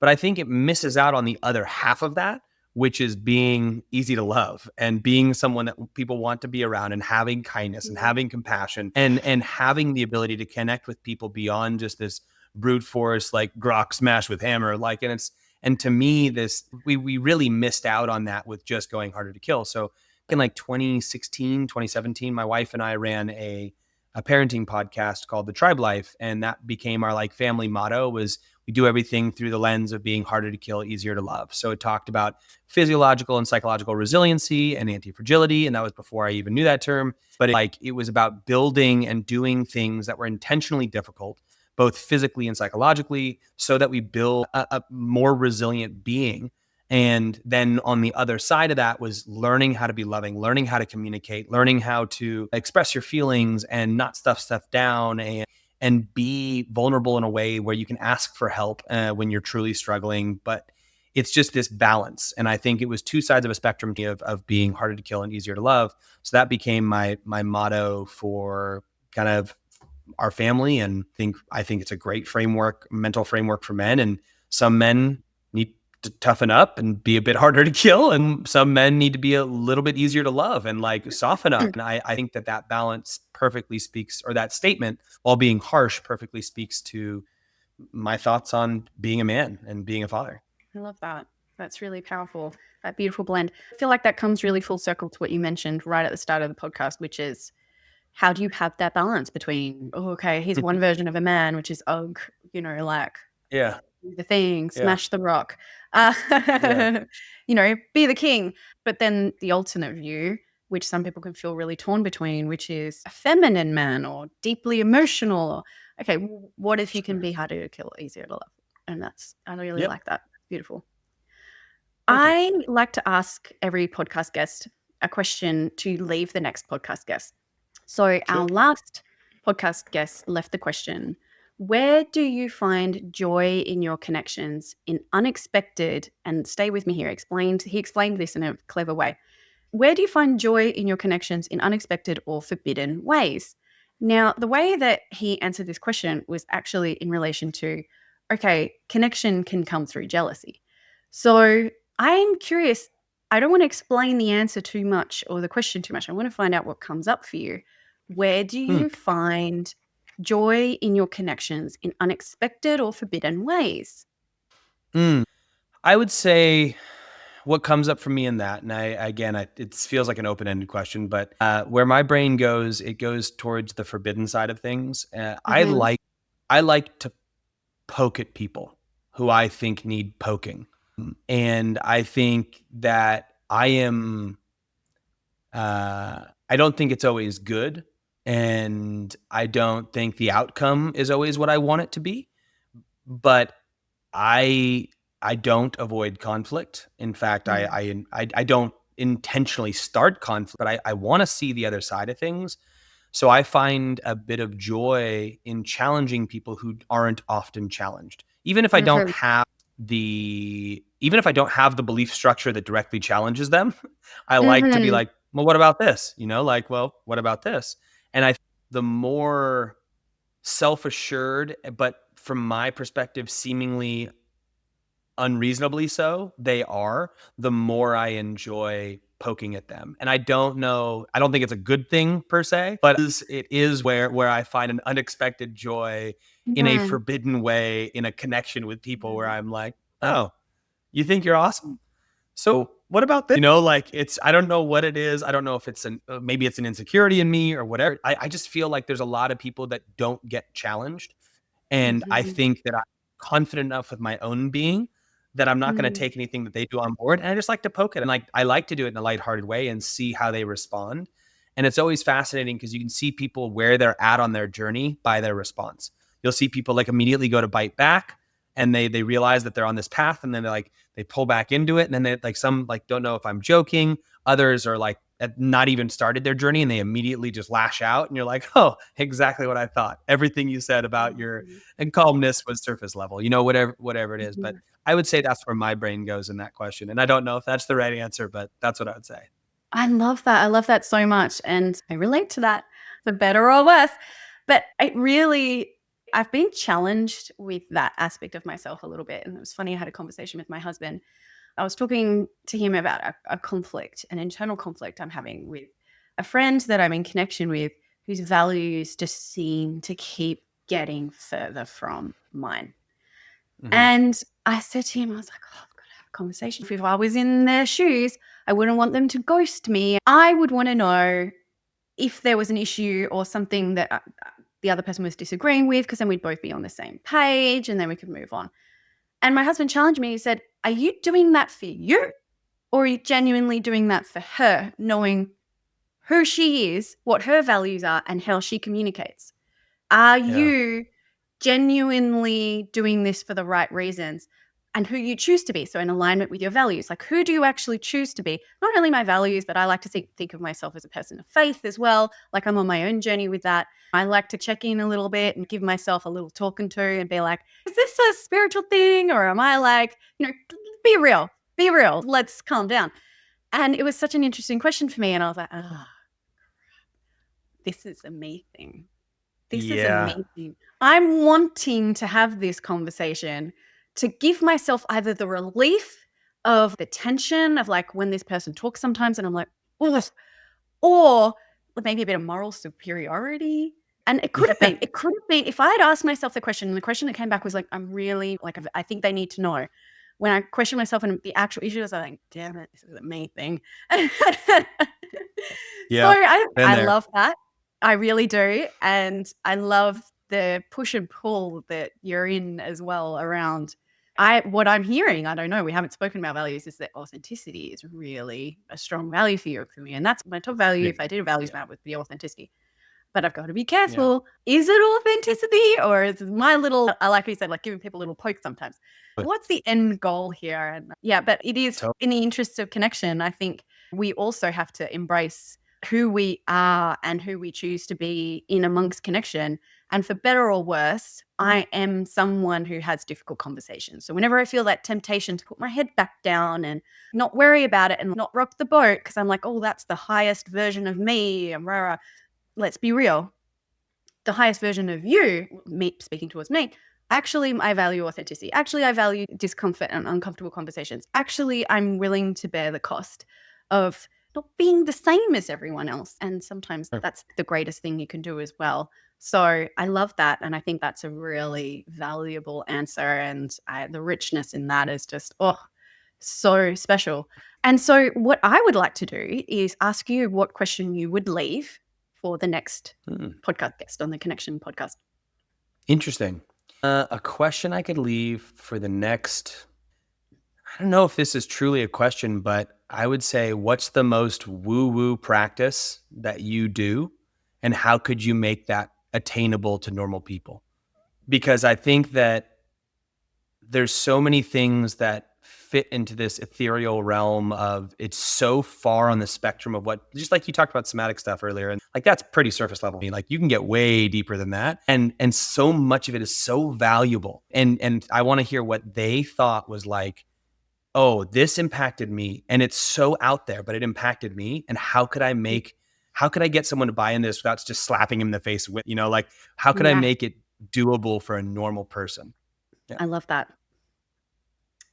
But I think it misses out on the other half of that, which is being easy to love and being someone that people want to be around, and having kindness and having compassion, and having the ability to connect with people beyond just this brute force, like grok smash with hammer. Like, and to me, we really missed out on that with just going harder to kill. So in like 2016, 2017, my wife and I ran a parenting podcast called The Tribe Life. And that became our like family motto, was we do everything through the lens of being harder to kill, easier to love. So it talked about physiological and psychological resiliency and anti-fragility. And that was before I even knew that term. But it was about building and doing things that were intentionally difficult, both physically and psychologically, so that we build a more resilient being. And then on the other side of that was learning how to be loving, learning how to communicate, learning how to express your feelings and not stuff stuff down, and be vulnerable in a way where you can ask for help when you're truly struggling. But it's just this balance. And I think it was two sides of a spectrum of being harder to kill and easier to love. So that became my motto for kind of our family. And I think it's a great framework, mental framework for men. And some men need to toughen up and be a bit harder to kill, and some men need to be a little bit easier to love and like soften up. And I think that balance perfectly speaks, or that statement, while being harsh, perfectly speaks to my thoughts on being a man and being a father. I love that. That's really powerful. That beautiful blend. I feel like that comes really full circle to what you mentioned right at the start of the podcast, which is, how do you have that balance between, oh, okay, here's one version of a man, which is, like, Yeah. do the thing, Yeah. smash the rock, Yeah. be the king. But then the alternate view, which some people can feel really torn between, which is a feminine man or deeply emotional. Or, okay, what if you can Sure. be harder to kill, easier to love? And I really Yep. like that. Beautiful. Thank you. I like to ask every podcast guest a question to leave the next podcast guest. So our Sure. last podcast guest left the question, where do you find joy in your connections in unexpected, and stay with me here, he explained this in a clever way. Where do you find joy in your connections in unexpected or forbidden ways? Now, the way that he answered this question was actually in relation to, okay, connection can come through jealousy. So I'm curious. I don't want to explain the answer too much or the question too much. I want to find out what comes up for you. Where do Hmm. you find joy in your connections in unexpected or forbidden ways? I would say what comes up for me in that, and it feels like an open-ended question, but where my brain goes, it goes towards the forbidden side of things. Hmm. I like to poke at people who I think need poking, and I think that I don't think it's always good, and I don't think the outcome is always what I want it to be, but I I don't avoid conflict. In fact, Mm. I don't intentionally start conflict, but I want to see the other side of things. So I find a bit of joy in challenging people who aren't often challenged. Mhm. Even if I don't have the belief structure that directly challenges them, I like to be Mhm. like, well, what about this? Like, well, what about this? And the more self-assured, but from my perspective, seemingly unreasonably so they are, the more I enjoy poking at them. And I don't know, I don't think it's a good thing per se, but it is where I find an unexpected joy in a Mhm. forbidden way, in a connection with people where I'm like, oh, you think you're awesome? So what about this? Like, I don't know what it is. I don't know if maybe it's an insecurity in me or whatever. I just feel like there's a lot of people that don't get challenged, and I Mhm. think that I'm confident enough with my own being that I'm not going to Mhm. take anything that they do on board. And I just like to poke it. And like, I like to do it in a lighthearted way and see how they respond. And it's always fascinating because you can see people where they're at on their journey by their response. You'll see people like immediately go to bite back, and they realize that they're on this path, and then they pull back into it. And then they like, some like don't know if I'm joking. Others are like not even started their journey and they immediately just lash out. And you're like, oh, exactly what I thought. Everything you said about your Mhm. and calmness was surface level, whatever it is. But Mhm. I would say that's where my brain goes in that question. And I don't know if that's the right answer, but that's what I would say. I love that. I love that so much. And I relate to that for better or worse. But I've been challenged with that aspect of myself a little bit. And it was funny, I had a conversation with my husband. I was talking to him about a conflict, an internal conflict I'm having with a friend that I'm in connection with whose values just seem to keep getting further from mine. Mm-hmm. And I said to him, I was like, oh, I've got to have a conversation. If I was in their shoes, I wouldn't want them to ghost me. I would want to know if there was an issue or something that the other person was disagreeing with, because then we'd both be on the same page and then we could move on. And my husband challenged me. He said, are you doing that for you? Or are you genuinely doing that for her, knowing who she is, what her values are, and how she communicates? Are Yeah. you genuinely doing this for the right reasons and who you choose to be? So, in alignment with your values, like who do you actually choose to be? Not only my values, but I like to think of myself as a person of faith as well. Like I'm on my own journey with that. I like to check in a little bit and give myself a little talking to and be like, is this a spiritual thing? Or am I like, be real, be real. Let's calm down. And it was such an interesting question for me. And I was like, oh, this is a me thing. This is Yeah. amazing. I'm wanting to have this conversation to give myself either the relief of the tension of like when this person talks sometimes and I'm like, oh, or maybe a bit of moral superiority. And Yeah. it could have been if I had asked myself the question and the question that came back was like, I'm really like, I think they need to know. When I question myself and the actual issue is like, damn it, this is a me thing. So Yeah. Been I there. love that. I really do. And I love the push and pull that you're in as well around what I'm hearing, I don't know, we haven't spoken about values, is that authenticity is really a strong value for me. And that's my top value. Yeah. If I did a values Yeah. map, would be authenticity. But I've got to be Yeah. careful. Is it authenticity or is it my little, I like what you said, like giving people a little poke sometimes. But What's the end goal here? And yeah, but it is to- in the interest of connection. I think we also have to embrace who we are and who we choose to be in amongst connection. And for better or worse, I am someone who has difficult conversations. So whenever I feel that temptation to put my head back down and not worry about it and not rock the boat, because I'm like, oh, that's the highest version of me, and rah, rah. Let's be real, the highest version of you, me speaking towards me, actually, I value authenticity. Actually, I value discomfort and uncomfortable conversations. Actually, I'm willing to bear the cost of not being the same as everyone else. And sometimes that's the greatest thing you can do as well. So I love that. And I think that's a really valuable answer. And the richness in that is just, oh, so special. And so, what I would like to do is ask you what question you would leave for the next Hmm. podcast guest on the Connection podcast. Interesting. A question I could leave for the next. I don't know if this is truly a question, but I would say, what's the most woo woo practice that you do? And how could you make that attainable to normal people? Because I think that there's so many things that fit into this ethereal realm of it's so far on the spectrum of what, just like you talked about somatic stuff earlier, and like that's pretty surface level. Like you can get way deeper than that, and so much of it is so valuable. And I want to hear what they thought was like, oh, this impacted me, and it's so out there, but it impacted me. And how could I get someone to buy in this without just slapping him in the face with, like how could I Yeah, make it doable for a normal person? Yeah. I love that.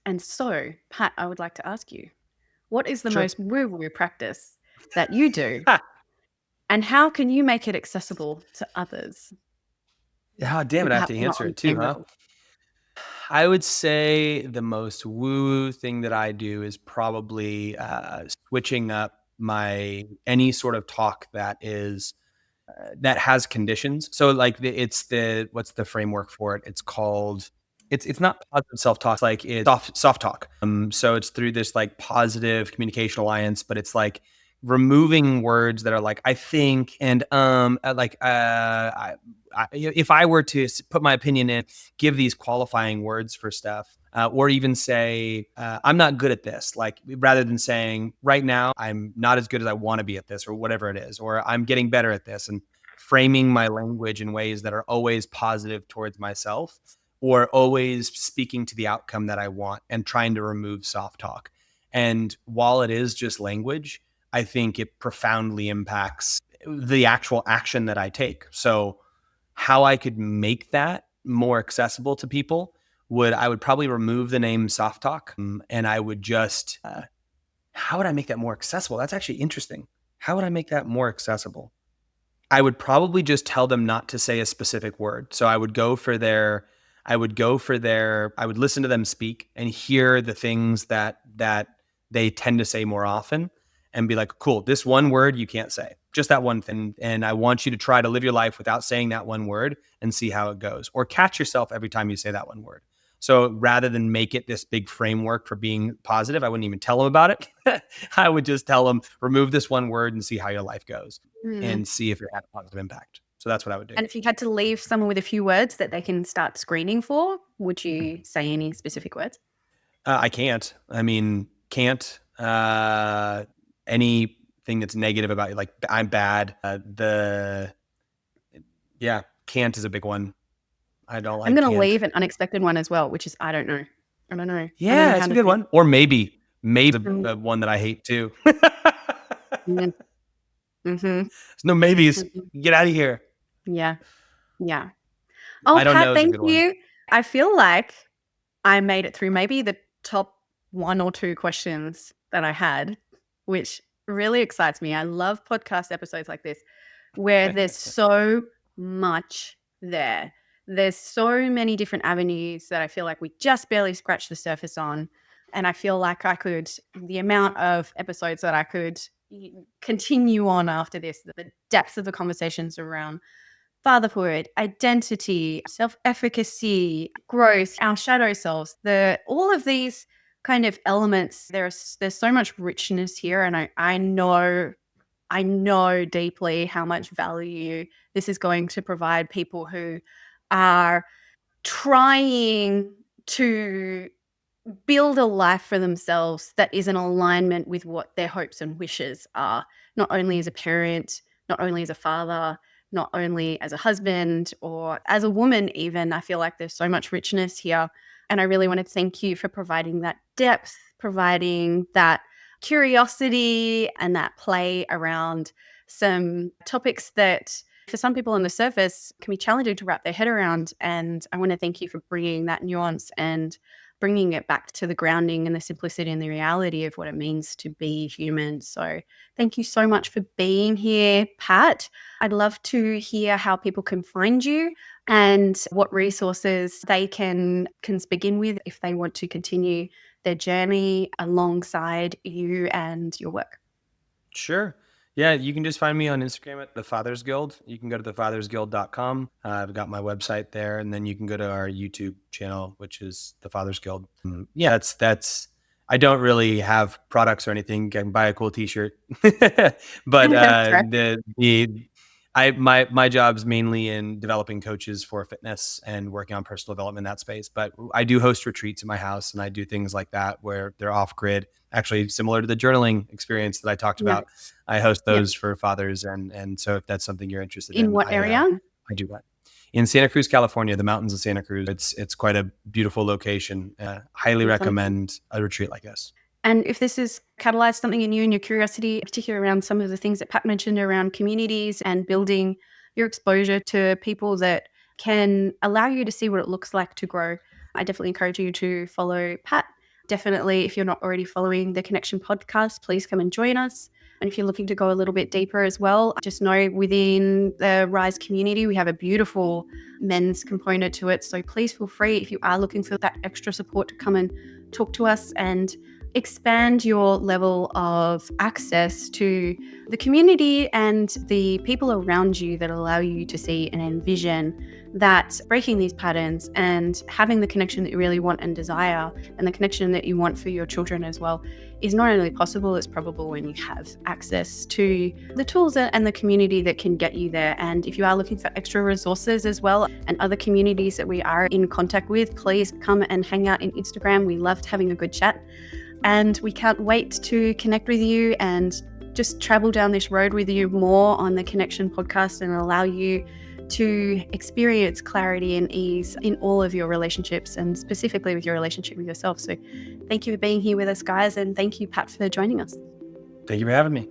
And so, Pat, I would like to ask you, what is the Sure. most woo woo practice that you do, Ha! and how can you make it accessible to others Oh, damn who it. I have perhaps to are not answer on it the too, same huh? level? I would say the most woo thing that I do is probably switching up my any sort of talk that has conditions. So like it's the what's the framework for it? It's called it's not positive self-talk, it's like it's soft talk. So it's through this like positive communication alliance, but it's like removing words that are like I think and if I were to put my opinion in, give these qualifying words for stuff, or even say I'm not good at this, like rather than saying right now I'm not as good as I want to be at this or whatever it is, or I'm getting better at this, and framing my language in ways that are always positive towards myself or always speaking to the outcome that I want and trying to remove soft talk. And while it is just language, I think it profoundly impacts the actual action that I take. So, how I could make that more accessible to people I would probably remove the name soft talk, and I would just how would I make that more accessible? That's actually interesting. How would I make that more accessible? I would probably just tell them not to say a specific word. So I would listen to them speak and hear the things that they tend to say more often and be like, cool, this one word you can't say, just that one thing. And I want you to try to live your life without saying that one word and see how it goes, or catch yourself every time you say that one word. So rather than make it this big framework for being positive, I wouldn't even tell them about it. I would just tell them, remove this one word and see how your life goes Mm. and see if it had a positive impact. So that's what I would do. And if you had to leave someone with a few words that they can start screening for, would you say any specific words? I can't. I mean, can't. Anything that's negative about you, like I'm bad. Can't is a big one. I I'm going to can't. leave an unexpected one as well, which is I don't know. I don't know. I don't know Yeah, how it's a to good say. one. Or maybe Mm, a one that I hate too. yeah. Mm-hmm. No maybes. Mm-hmm. Get out of here. Yeah. Yeah. Oh, I don't Pat, know is a thank good one. you. I feel like I made it through maybe the top one or two questions that I had, which really excites me. I love podcast episodes like this where there's so much there. There's so many different avenues that I feel like we just barely scratched the surface on. And I feel like the amount of episodes that I could continue on after this, the depth of the conversations around fatherhood, identity, self-efficacy, growth, our shadow selves, all of these kind of elements, there's so much richness here. And I know deeply how much value this is going to provide people who are trying to build a life for themselves that is in alignment with what their hopes and wishes are, not only as a parent, not only as a father, not only as a husband or as a woman, even. I feel like there's so much richness here. And I really want to thank you for providing that depth, providing that curiosity and that play around some topics that for some people on the surface can be challenging to wrap their head around. And I want to thank you for bringing that nuance and bringing it back to the grounding and the simplicity and the reality of what it means to be human. So thank you so much for being here, Pat. I'd love to hear how people can find you and what resources they can begin with if they want to continue their journey alongside you and your work. Sure. Yeah, you can just find me on Instagram at The Fathers Guild. You can go to thefathersguild.com. I've got my website there, and then you can go to our YouTube channel, which is The Fathers Guild. Yeah, that's. I don't really have products or anything. You can buy a cool T-shirt, but That's right. my job's mainly in developing coaches for fitness and working on personal development in that space. But I do host retreats in my house, and I do things like that where they're off grid, actually similar to the journaling experience that I talked Yeah. about. I host Yeah. those for fathers, and so if that's something you're interested In in, what area? I do that in Santa Cruz, California, the mountains of Santa Cruz. It's quite a beautiful location. Highly That's wonderful. recommend a retreat like this. And if this has catalyzed something in you and your curiosity, particularly around some of the things that Pat mentioned around communities and building your exposure to people that can allow you to see what it looks like to grow, I definitely encourage you to follow Pat. Definitely, if you're not already following the Connection podcast, please come and join us. And if you're looking to go a little bit deeper as well, just know within the Rise community, we have a beautiful men's component to it. So please feel free if you are looking for that extra support to come and talk to us and expand your level of access to the community and the people around you that allow you to see and envision that breaking these patterns and having the connection that you really want and desire, and the connection that you want for your children as well, is not only possible, it's probable when you have access to the tools and the community that can get you there. And if you are looking for extra resources as well and other communities that we are in contact with, please come and hang out in Instagram. We loved having a good chat. And we can't wait to connect with you and just travel down this road with you more on the Connection podcast and allow you to experience clarity and ease in all of your relationships, and specifically with your relationship with yourself. So thank you for being here with us, guys. And thank you, Pat, for joining us. Thank you for having me.